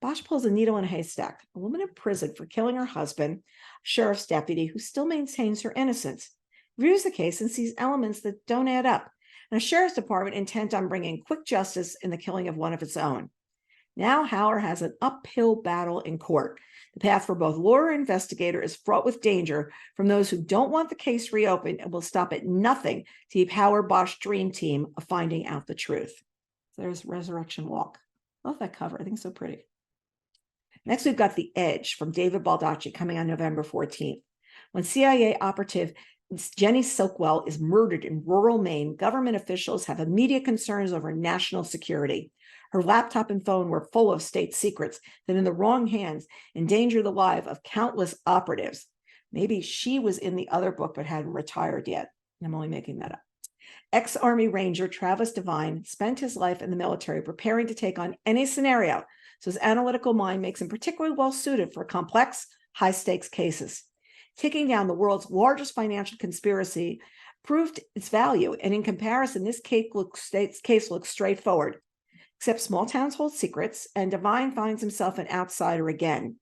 Bosch pulls a needle in a haystack. A woman in prison for killing her husband, sheriff's deputy who still maintains her innocence, reviews the case and sees elements that don't add up, and a sheriff's department intent on bringing quick justice in the killing of one of its own. Now Howler has an uphill battle in court. The path for both lawyer and investigator is fraught with danger from those who don't want the case reopened and will stop at nothing to keep Howard Bosch's dream team of finding out the truth. So there's Resurrection Walk. Love that cover. I think it's so pretty. Next, we've got The Edge from David Baldacci coming on November 14th. When CIA operative Jenny Silkwell is murdered in rural Maine, government officials have immediate concerns over national security. Her laptop and phone were full of state secrets that, in the wrong hands, endanger the lives of countless operatives. Maybe she was in the other book but hadn't retired yet. I'm only making that up. Ex-Army Ranger Travis Devine spent his life in the military preparing to take on any scenario, so his analytical mind makes him particularly well-suited for complex, high-stakes cases. Taking down the world's largest financial conspiracy proved its value, and in comparison, this case looks straightforward. Except small towns hold secrets, and Devine finds himself an outsider again.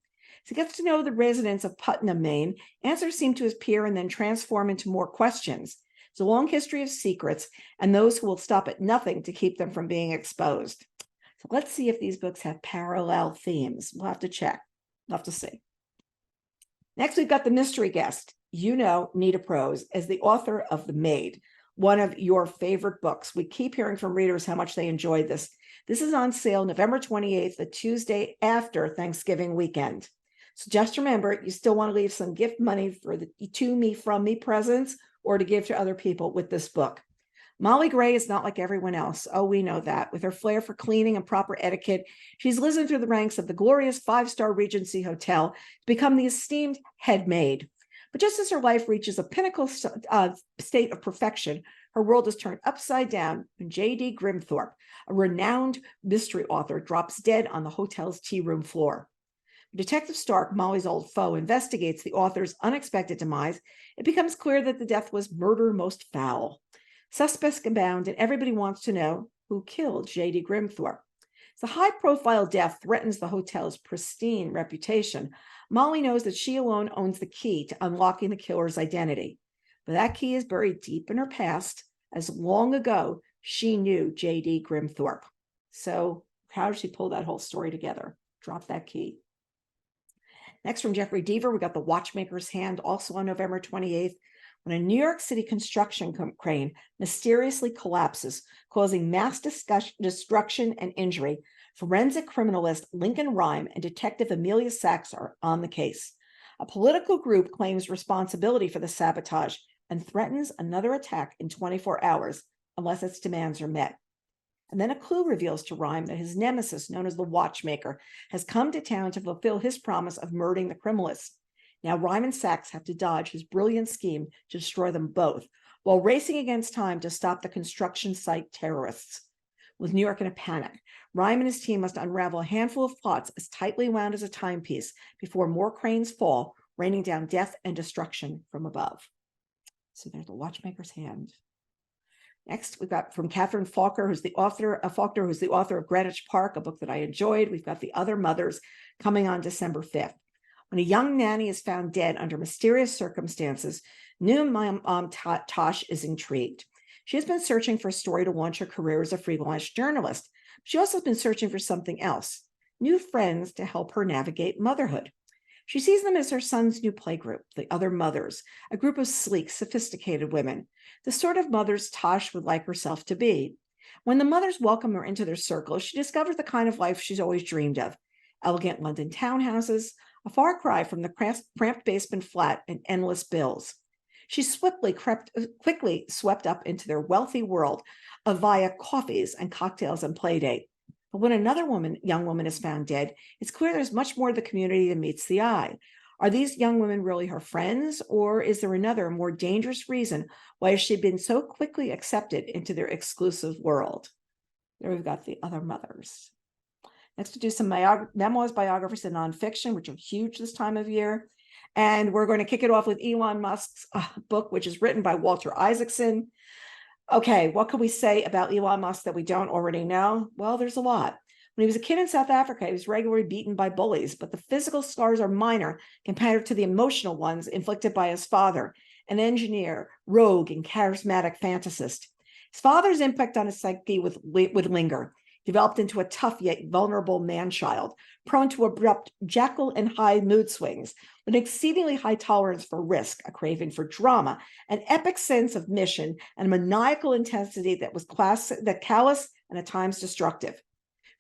As he gets to know the residents of Putnam, Maine, answers seem to appear and then transform into more questions. It's a long history of secrets and those who will stop at nothing to keep them from being exposed. So let's see if these books have parallel themes. We'll have to check. We'll have to see. Next, we've got the mystery guest, Nita Prose, as the author of The Maid, one of your favorite books. We keep hearing from readers how much they enjoyed this. This is on sale November 28th, the Tuesday after Thanksgiving weekend. So just remember, you still want to leave some gift money for the to me, from me presents or to give to other people with this book. Molly Gray is not like everyone else. Oh, we know that. With her flair for cleaning and proper etiquette, she's risen through the ranks of the glorious five-star Regency Hotel to become the esteemed head maid. But just as her life reaches a pinnacle state of perfection, her world is turned upside down when J.D. Grimthorpe, a renowned mystery author, drops dead on the hotel's tea room floor. Detective Stark, Molly's old foe, investigates the author's unexpected demise. It becomes clear that the death was murder most foul. Suspects abound, and everybody wants to know who killed J.D. Grimthorpe. As the high-profile death threatens the hotel's pristine reputation, Molly knows that she alone owns the key to unlocking the killer's identity. But that key is buried deep in her past, as long ago she knew J.D. Grimthorpe. So how did she pull that whole story together? Drop that key. Next, from Jeffrey Deaver, we got The Watchmaker's Hand, also on November 28th. When a New York City construction crane mysteriously collapses, causing mass destruction and injury, forensic criminalist Lincoln Rhyme and Detective Amelia Sachs are on the case. A political group claims responsibility for the sabotage and threatens another attack in 24 hours unless its demands are met. And then a clue reveals to Rhyme that his nemesis, known as the Watchmaker, has come to town to fulfill his promise of murdering the criminalist. Now Rhyme and Sachs have to dodge his brilliant scheme to destroy them both, while racing against time to stop the construction site terrorists. With New York in a panic, Rhyme and his team must unravel a handful of plots as tightly wound as a timepiece before more cranes fall, raining down death and destruction from above. So there's The Watchmaker's Hand. Next, we've got from Catherine Faulkner, who's the author of Greenwich Park, a book that I enjoyed. We've got The Other Mothers coming on December 5th. When a young nanny is found dead under mysterious circumstances, new mom Tosh is intrigued. She has been searching for a story to launch her career as a freelance journalist. She also has been searching for something else, new friends to help her navigate motherhood. She sees them as her son's new playgroup, The Other Mothers, a group of sleek, sophisticated women, the sort of mothers Tosh would like herself to be. When the mothers welcome her into their circle, she discovers the kind of life she's always dreamed of: elegant London townhouses, a far cry from the cramped basement flat and endless bills. She's quickly swept up into their wealthy world via coffees and cocktails and play date. But when another young woman is found dead, it's clear there's much more to the community than meets the eye. Are these young women really her friends, or is there another, more dangerous reason why she's been so quickly accepted into their exclusive world? There we've got The Other Mothers. Next, to do some memoirs, biographies, and nonfiction, which are huge this time of year. And we're going to kick it off with Elon Musk's book, which is written by Walter Isaacson. Okay, what can we say about Elon Musk that we don't already know? Well, there's a lot. When he was a kid in South Africa, he was regularly beaten by bullies, but the physical scars are minor compared to the emotional ones inflicted by his father, an engineer, rogue, and charismatic fantasist. His father's impact on his psyche would linger. Developed into a tough yet vulnerable man-child, prone to abrupt Jekyll and Hyde mood swings, with an exceedingly high tolerance for risk, a craving for drama, an epic sense of mission, and a maniacal intensity that was callous and at times destructive.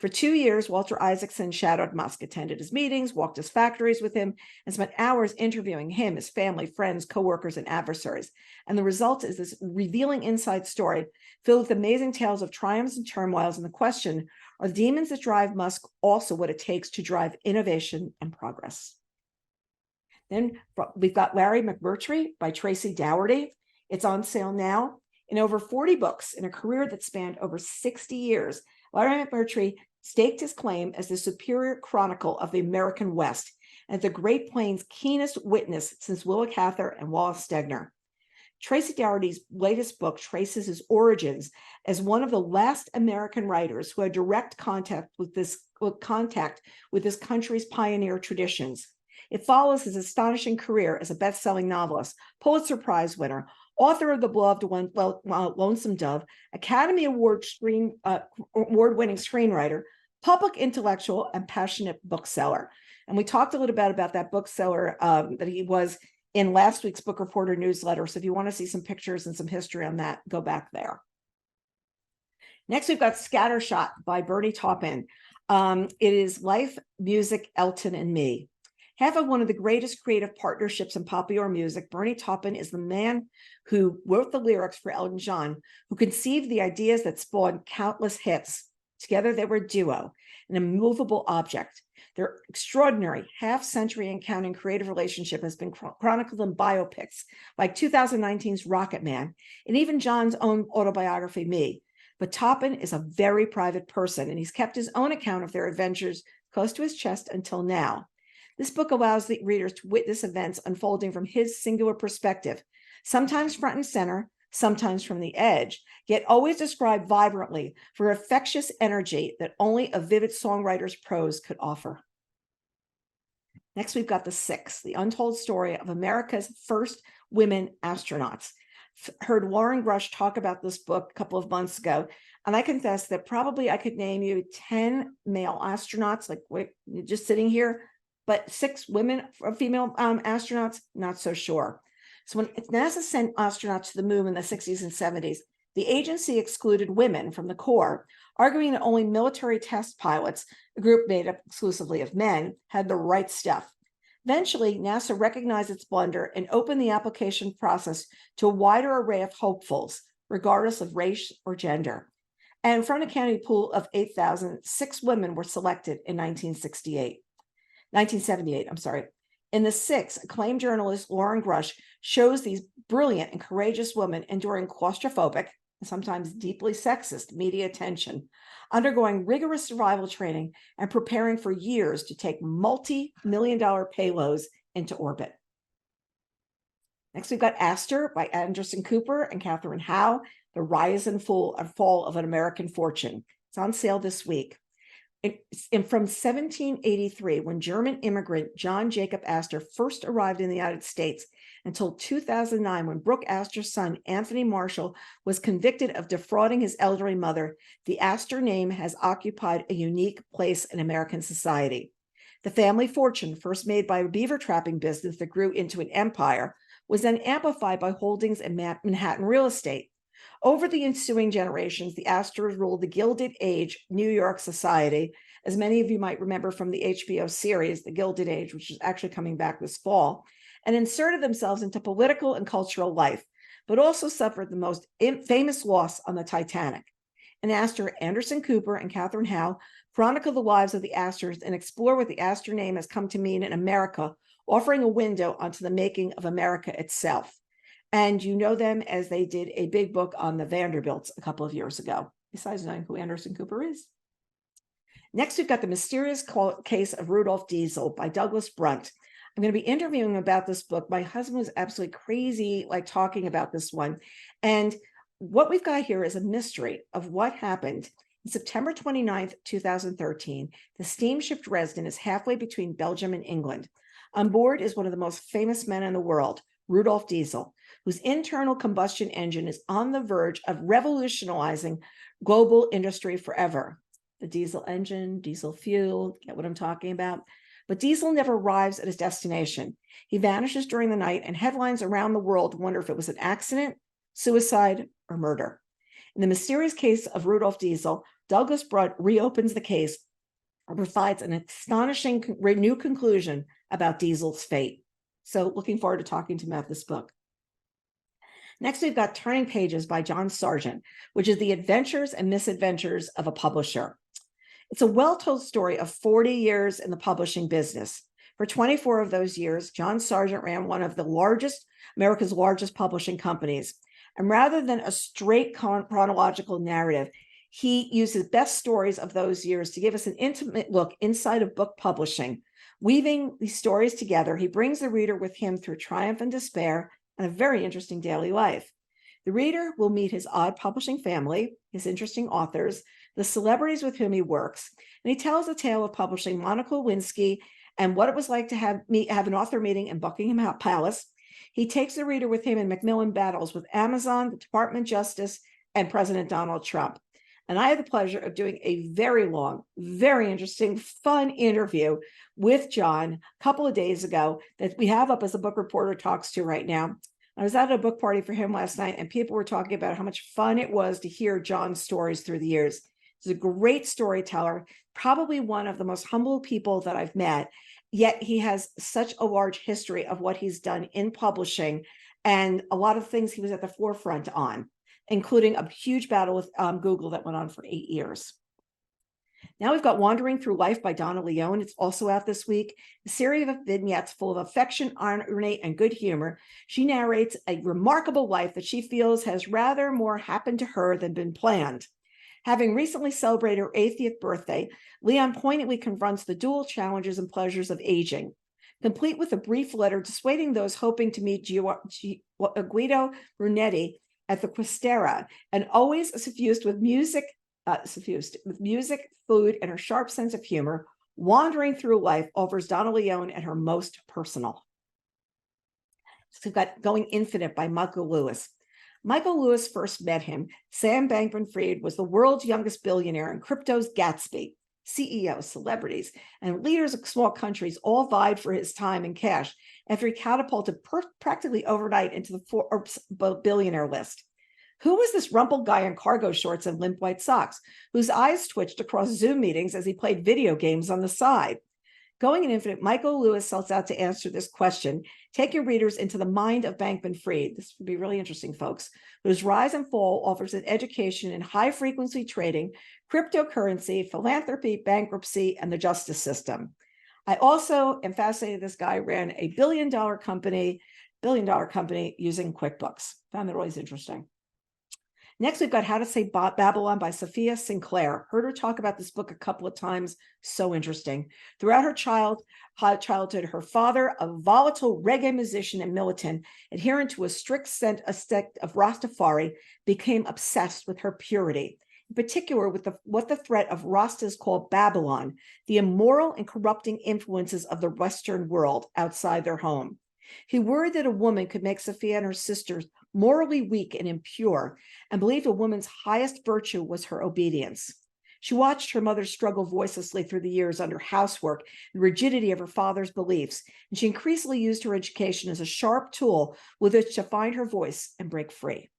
For 2 years, Walter Isaacson shadowed Musks, attended his meetings, walked his factories with him, and spent hours interviewing him, his family, friends, coworkers, and adversaries. And the result is this revealing inside story filled with amazing tales of triumphs and turmoils. And the question, are the demons that drive Musks also what it takes to drive innovation and progress? Then we've got Larry McMurtry by Tracy Dougherty. It's on sale now. In over 40 books, in a career that spanned over 60 years, Larry McMurtry staked his claim as the superior chronicle of the American West and the Great Plains' keenest witness since Willa Cather and Wallace Stegner. Tracy Dougherty's latest book traces his origins as one of the last American writers who had direct contact with this country's pioneer traditions. It follows his astonishing career as a best-selling novelist, Pulitzer Prize winner, author of the beloved Lonesome Dove, Academy Award-winning screenwriter, public intellectual, and passionate bookseller. And we talked a little bit about that bookseller that he was in last week's Book Reporter newsletter. So if you want to see some pictures and some history on that, go back there. Next, we've got Scattershot by Bernie Taupin. It is Life, Music, Elton, and Me. Half of one of the greatest creative partnerships in popular music, Bernie Taupin is the man who wrote the lyrics for Elton John, who conceived the ideas that spawned countless hits. Together, they were a duo, an immovable object. Their extraordinary half-century and counting creative relationship has been chronicled in biopics like 2019's Rocket Man, and even John's own autobiography, Me. But Taupin is a very private person, and he's kept his own account of their adventures close to his chest until now. This book allows the readers to witness events unfolding from his singular perspective, sometimes front and center, sometimes from the edge, yet always described vibrantly for infectious energy that only a vivid songwriter's prose could offer. Next, we've got The Six, the untold story of America's first women astronauts. Heard Lauren Grush talk about this book a couple of months ago, and I confess that probably I could name you 10 male astronauts, like just sitting here, but 6 female astronauts, not so sure. So when NASA sent astronauts to the moon in the 60s and 70s, the agency excluded women from the Corps, arguing that only military test pilots, a group made up exclusively of men, had the right stuff. Eventually, NASA recognized its blunder and opened the application process to a wider array of hopefuls, regardless of race or gender. And from a county pool of 8,000, 6 women were selected in 1978. In The Six, acclaimed journalist Lauren Grush shows these brilliant and courageous women enduring claustrophobic and sometimes deeply sexist media attention, undergoing rigorous survival training, and preparing for years to take multi-million-dollar payloads into orbit. Next, we've got Astor by Anderson Cooper and Catherine Howe, The Rise and Fall of an American Fortune. It's on sale this week. From 1783, when German immigrant John Jacob Astor first arrived in the United States, until 2009, when Brooke Astor's son, Anthony Marshall, was convicted of defrauding his elderly mother, the Astor name has occupied a unique place in American society. The family fortune, first made by a beaver trapping business that grew into an empire, was then amplified by holdings in Manhattan real estate. Over the ensuing generations, the Astors ruled the Gilded Age New York society, as many of you might remember from the HBO series, The Gilded Age, which is actually coming back this fall, and inserted themselves into political and cultural life, but also suffered the most famous loss on the Titanic. In Astor, Anderson Cooper and Catherine Howe chronicle the lives of the Astors and explore what the Astor name has come to mean in America, offering a window onto the making of America itself. And you know them as they did a big book on the Vanderbilts a couple of years ago, besides knowing who Anderson Cooper is. Next, we've got The Mysterious Case of Rudolph Diesel by Douglas Brunt. I'm going to be interviewing about this book. My husband was absolutely crazy, talking about this one. And what we've got here is a mystery of what happened On September 29th, 2013, the steamship Dresden is halfway between Belgium and England. On board is one of the most famous men in the world, Rudolph Diesel, whose internal combustion engine is on the verge of revolutionizing global industry forever. The diesel engine, diesel fuel, get what I'm talking about? But Diesel never arrives at his destination. He vanishes during the night, and headlines around the world wonder if it was an accident, suicide, or murder. In the mysterious case of Rudolph Diesel, Douglas Brunt reopens the case and provides an astonishing new conclusion about Diesel's fate. So looking forward to talking to him about this book. Next, we've got Turning Pages by John Sargent, which is the adventures and misadventures of a publisher. It's a well-told story of 40 years in the publishing business. For 24 of those years, John Sargent ran one of America's largest publishing companies. And rather than a straight chronological narrative, he uses best stories of those years to give us an intimate look inside of book publishing. Weaving these stories together, he brings the reader with him through triumph and despair and a very interesting daily life. The reader will meet his odd publishing family, his interesting authors, the celebrities with whom he works, and he tells the tale of publishing Monica Lewinsky and what it was like to have an author meeting in Buckingham Palace. He takes the reader with him in Macmillan battles with Amazon, the Department of Justice, and President Donald Trump. And I had the pleasure of doing a very long, very interesting, fun interview with John a couple of days ago that we have up as a book reporter talks to right now. I was at a book party for him last night, and people were talking about how much fun it was to hear John's stories through the years. He's a great storyteller, probably one of the most humble people that I've met, yet he has such a large history of what he's done in publishing and a lot of things he was at the forefront on, including a huge battle with Google that went on for 8 years. Now we've got Wandering Through Life by Donna Leone. It's also out this week. A series of vignettes full of affection, irony, and good humor. She narrates a remarkable life that she feels has rather more happened to her than been planned. Having recently celebrated her 80th birthday, Leon poignantly confronts the dual challenges and pleasures of aging, complete with a brief letter dissuading those hoping to meet Guido Brunetti at the Quistera, and always suffused with music, food, and her sharp sense of humor. Wandering Through Life offers Donna Leone at her most personal. So we've got Going Infinite by Michael Lewis. Michael Lewis first met him. Sam Bankman-Fried was the world's youngest billionaire and crypto's Gatsby. CEOs, celebrities, and leaders of small countries all vied for his time and cash after he catapulted practically overnight into the Forbes billionaire list. Who was this rumpled guy in cargo shorts and limp white socks, whose eyes twitched across Zoom meetings as he played video games on the side? Going Infinite, Michael Lewis sets out to answer this question, taking readers into the mind of Bankman-Fried. This would be really interesting, folks, whose rise and fall offers an education in high-frequency trading, cryptocurrency, philanthropy, bankruptcy, and the justice system. I also am fascinated this guy ran a billion-dollar company using QuickBooks. Found that always interesting. Next, we've got How to Save Babylon by Sophia Sinclair. Heard her talk about this book a couple of times. So interesting. Throughout her childhood, her father, a volatile reggae musician and militant, adherent to a strict sect of Rastafari, became obsessed with her purity. In particular, with what the threat of Rastas called Babylon, the immoral and corrupting influences of the Western world outside their home. He worried that a woman could make Sophia and her sisters morally weak and impure, and believed a woman's highest virtue was her obedience. She watched her mother struggle voicelessly through the years under housework and the rigidity of her father's beliefs, and she increasingly used her education as a sharp tool with which to find her voice and break free.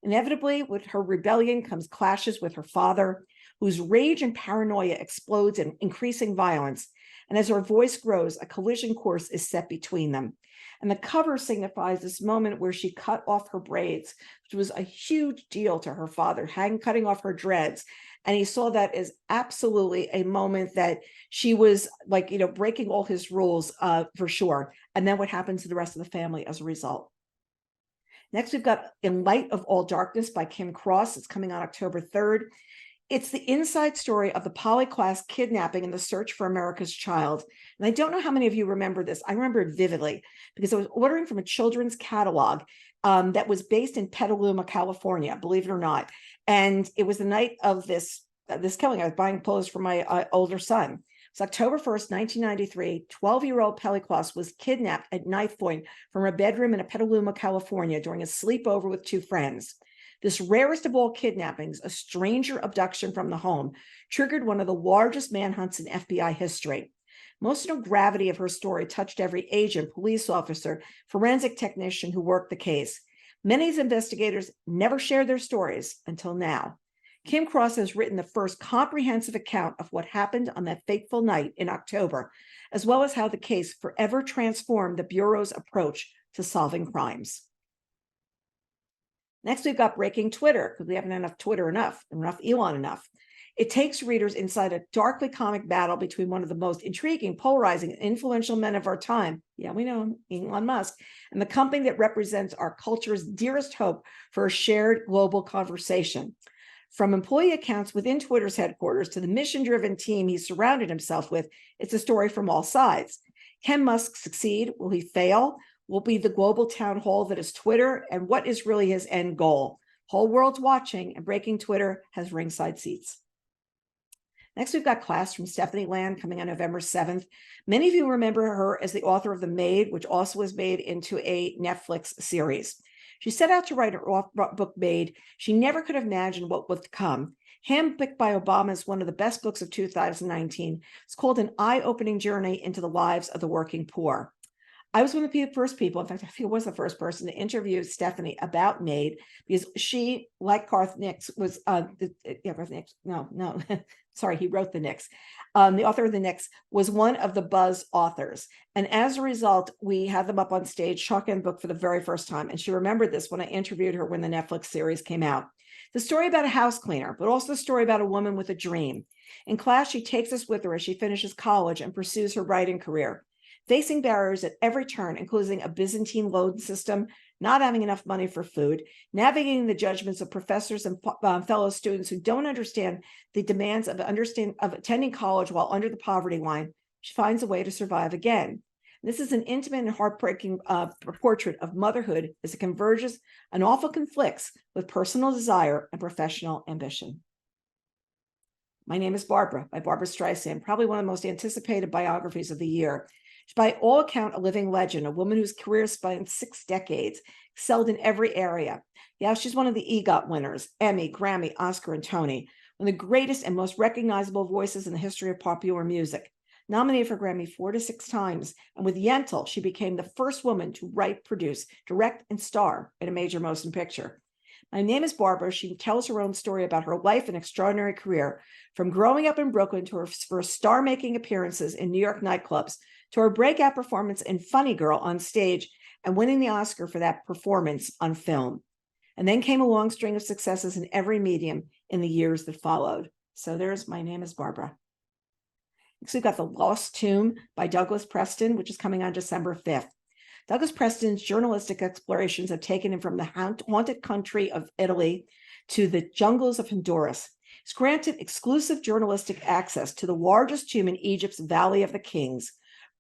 Inevitably, with her rebellion comes clashes with her father, whose rage and paranoia explodes in increasing violence, and as her voice grows, a collision course is set between them. And the cover signifies this moment where she cut off her braids, which was a huge deal to her father, cutting off her dreads. And he saw that as absolutely a moment that she was like, breaking all his rules for sure. And then what happens to the rest of the family as a result. Next, we've got In Light of All Darkness by Kim Cross. It's coming on October 3rd. It's the inside story of the Poly-class kidnapping and the search for America's child. And I don't know how many of you remember this. I remember it vividly because I was ordering from a children's catalog that was based in Petaluma, California, believe it or not. And it was the night of this this killing. I was buying clothes for my older son. It's October 1st, 1993. 12-year-old Pelicloss was kidnapped at knife point from her bedroom in Petaluma, California during a sleepover with two friends. This rarest of all kidnappings, a stranger abduction from the home, triggered one of the largest manhunts in FBI history. Emotional gravity of her story touched every agent, police officer, forensic technician who worked the case. Many investigators never shared their stories until now. Kim Cross has written the first comprehensive account of what happened on that fateful night in October, as well as how the case forever transformed the Bureau's approach to solving crimes. Next, we've got Breaking Twitter, because we haven't enough Twitter enough Elon enough. It takes readers inside a darkly comic battle between one of the most intriguing, polarizing, and influential men of our time. Yeah, we know him, Elon Musk, and the company that represents our culture's dearest hope for a shared global conversation. From employee accounts within Twitter's headquarters to the mission-driven team he surrounded himself with, it's a story from all sides. Can Musk succeed? Will he fail? Will be the global town hall that is Twitter? And what is really his end goal? Whole world's watching, and Breaking Twitter has ringside seats. Next, we've got Class from Stephanie Land coming on November 7th. Many of you remember her as the author of The Maid, which also was made into a Netflix series. She set out to write her book Maid. She never could have imagined what would come. Handpicked by Obama as one of the best books of 2019. It's called An Eye-Opening Journey into the Lives of the Working Poor. I was one of the first people, in fact, I feel was the first person to interview Stephanie about Maid, because she, like Garth Nix, was, Garth Nix, no, sorry, he wrote the Nix. The author of the Nix was one of the Buzz authors. And as a result, we had them up on stage, talking the book for the very first time. And she remembered this when I interviewed her when the Netflix series came out. The story about a house cleaner, but also the story about a woman with a dream. In Class, she takes us with her as she finishes college and pursues her writing career. Facing barriers at every turn, including a Byzantine loan system, not having enough money for food, navigating the judgments of professors and fellow students who don't understand the demands of attending college while under the poverty line, she finds a way to survive again. This is an intimate and heartbreaking portrait of motherhood as it converges and often conflicts with personal desire and professional ambition. My Name is Barbara by Barbara Streisand, probably one of the most anticipated biographies of the year. She's by all account a living legend, a woman whose career spanned 6 decades, excelled in every area. Yeah, she's one of the EGOT winners, Emmy, Grammy, Oscar, and Tony, one of the greatest and most recognizable voices in the history of popular music. Nominated for Grammy 4 to 6 times, and with Yentl, she became the first woman to write, produce, direct, and star in a major motion picture. My Name is Barbara. She tells her own story about her life and extraordinary career, from growing up in Brooklyn to her first star-making appearances in New York nightclubs, to her breakout performance in Funny Girl on stage and winning the Oscar for that performance on film. And then came a long string of successes in every medium in the years that followed. So there's My Name is Barbara. Next, we've got The Lost Tomb by Douglas Preston, which is coming on December 5th. Douglas Preston's journalistic explorations have taken him from the haunted country of Italy to the jungles of Honduras. He's granted exclusive journalistic access to the largest tomb in Egypt's Valley of the Kings,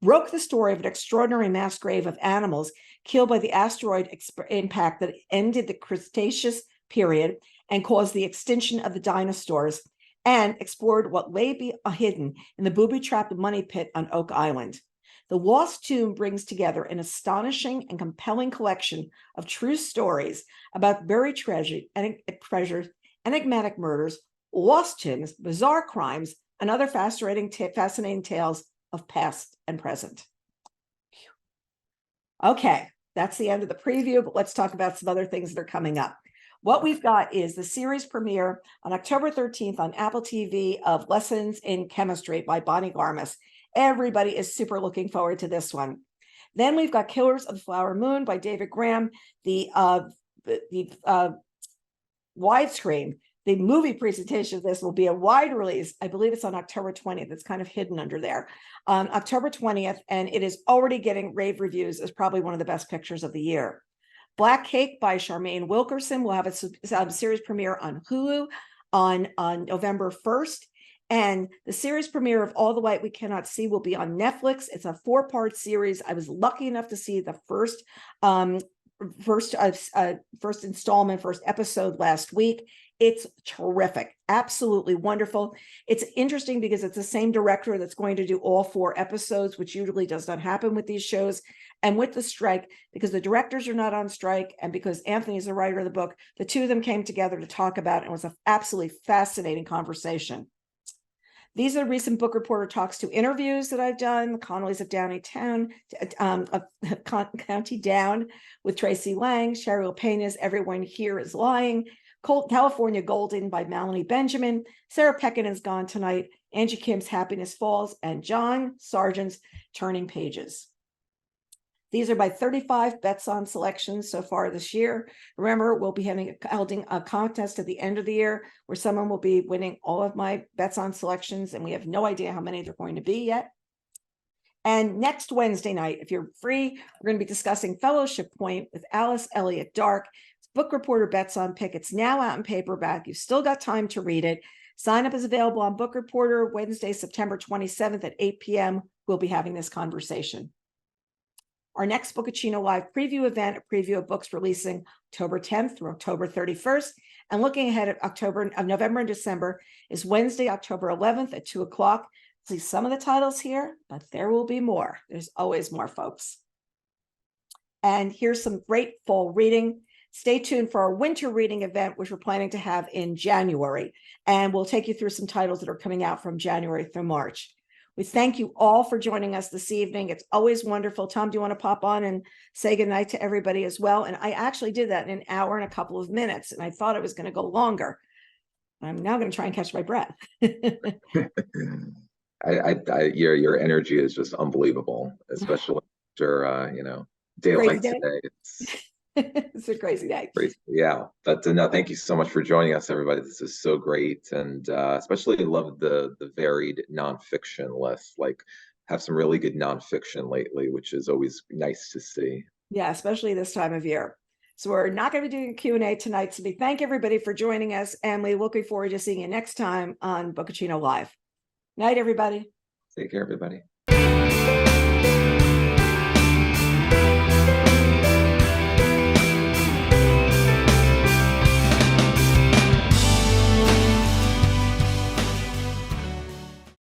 broke the story of an extraordinary mass grave of animals killed by the asteroid impact that ended the Cretaceous period and caused the extinction of the dinosaurs, and explored what lay hidden in the booby-trapped money pit on Oak Island. The Lost Tomb brings together an astonishing and compelling collection of true stories about buried treasures, enigmatic murders, lost tombs, bizarre crimes, and other fascinating tales of past and present. Okay, that's the end of the preview, but let's talk about some other things that are coming up. What we've got is the series premiere on October 13th on Apple TV of Lessons in Chemistry by Bonnie Garmus. Everybody is super looking forward to this one. Then we've got Killers of the Flower Moon by David Graham, the widescreen. The movie presentation of this will be a wide release. I believe it's on October 20th. It's kind of hidden under there. On October 20th, and it is already getting rave reviews as probably one of the best pictures of the year. Black Cake by Charmaine Wilkerson will have a series premiere on Hulu on November 1st. And the series premiere of All the Light We Cannot See will be on Netflix. It's a 4-part series. I was lucky enough to see the first first installment, first episode last week. It's terrific, absolutely wonderful. It's interesting because it's the same director that's going to do all 4 episodes, which usually does not happen with these shows. And with the strike, because the directors are not on strike, and because Anthony is the writer of the book, the two of them came together to talk about it, and it was an absolutely fascinating conversation. These are recent Book Reporter Talks 2 interviews that I've done. The Connollys of County Down with Tracy Lang, Cheryl Pena's Everyone Here is Lying, California Golden by Melanie Benjamin, Sarah Pekkin is Gone Tonight, Angie Kim's Happiness Falls, and John Sargent's Turning Pages. These are by 35 bets on selections so far this year. Remember, we'll be holding a contest at the end of the year where someone will be winning all of my bets on selections, and we have no idea how many they're going to be yet. And next Wednesday night, if you're free, we're going to be discussing Fellowship Point with Alice Elliott Dark. Book Reporter Bets on Pick. It's now out in paperback. You've still got time to read it. Sign up is available on Book Reporter Wednesday, September 27th at 8 p.m. We'll be having this conversation. Our next Bookaccino Live preview event, a preview of books releasing October 10th through October 31st, and looking ahead at November and December, is Wednesday, October 11th at 2 o'clock. See some of the titles here, but there will be more. There's always more, folks. And here's some great fall reading. Stay tuned for our winter reading event, which we're planning to have in January. And we'll take you through some titles that are coming out from January through March. We thank you all for joining us this evening. It's always wonderful. Tom, do you want to pop on and say goodnight to everybody as well? And I actually did that in an hour and a couple of minutes, and I thought it was going to go longer. I'm now going to try and catch my breath. Your energy is just unbelievable, especially after daylight today. It's a crazy day. Crazy. Yeah, but no, thank you so much for joining us, everybody. This is so great, and especially love the varied nonfiction list. Like, have some really good nonfiction lately, which is always nice to see. Yeah, especially this time of year. So we're not going to be doing a Q&A tonight. So we thank everybody for joining us, and we're looking forward to seeing you next time on Bookaccino Live. Night, everybody. Take care, everybody.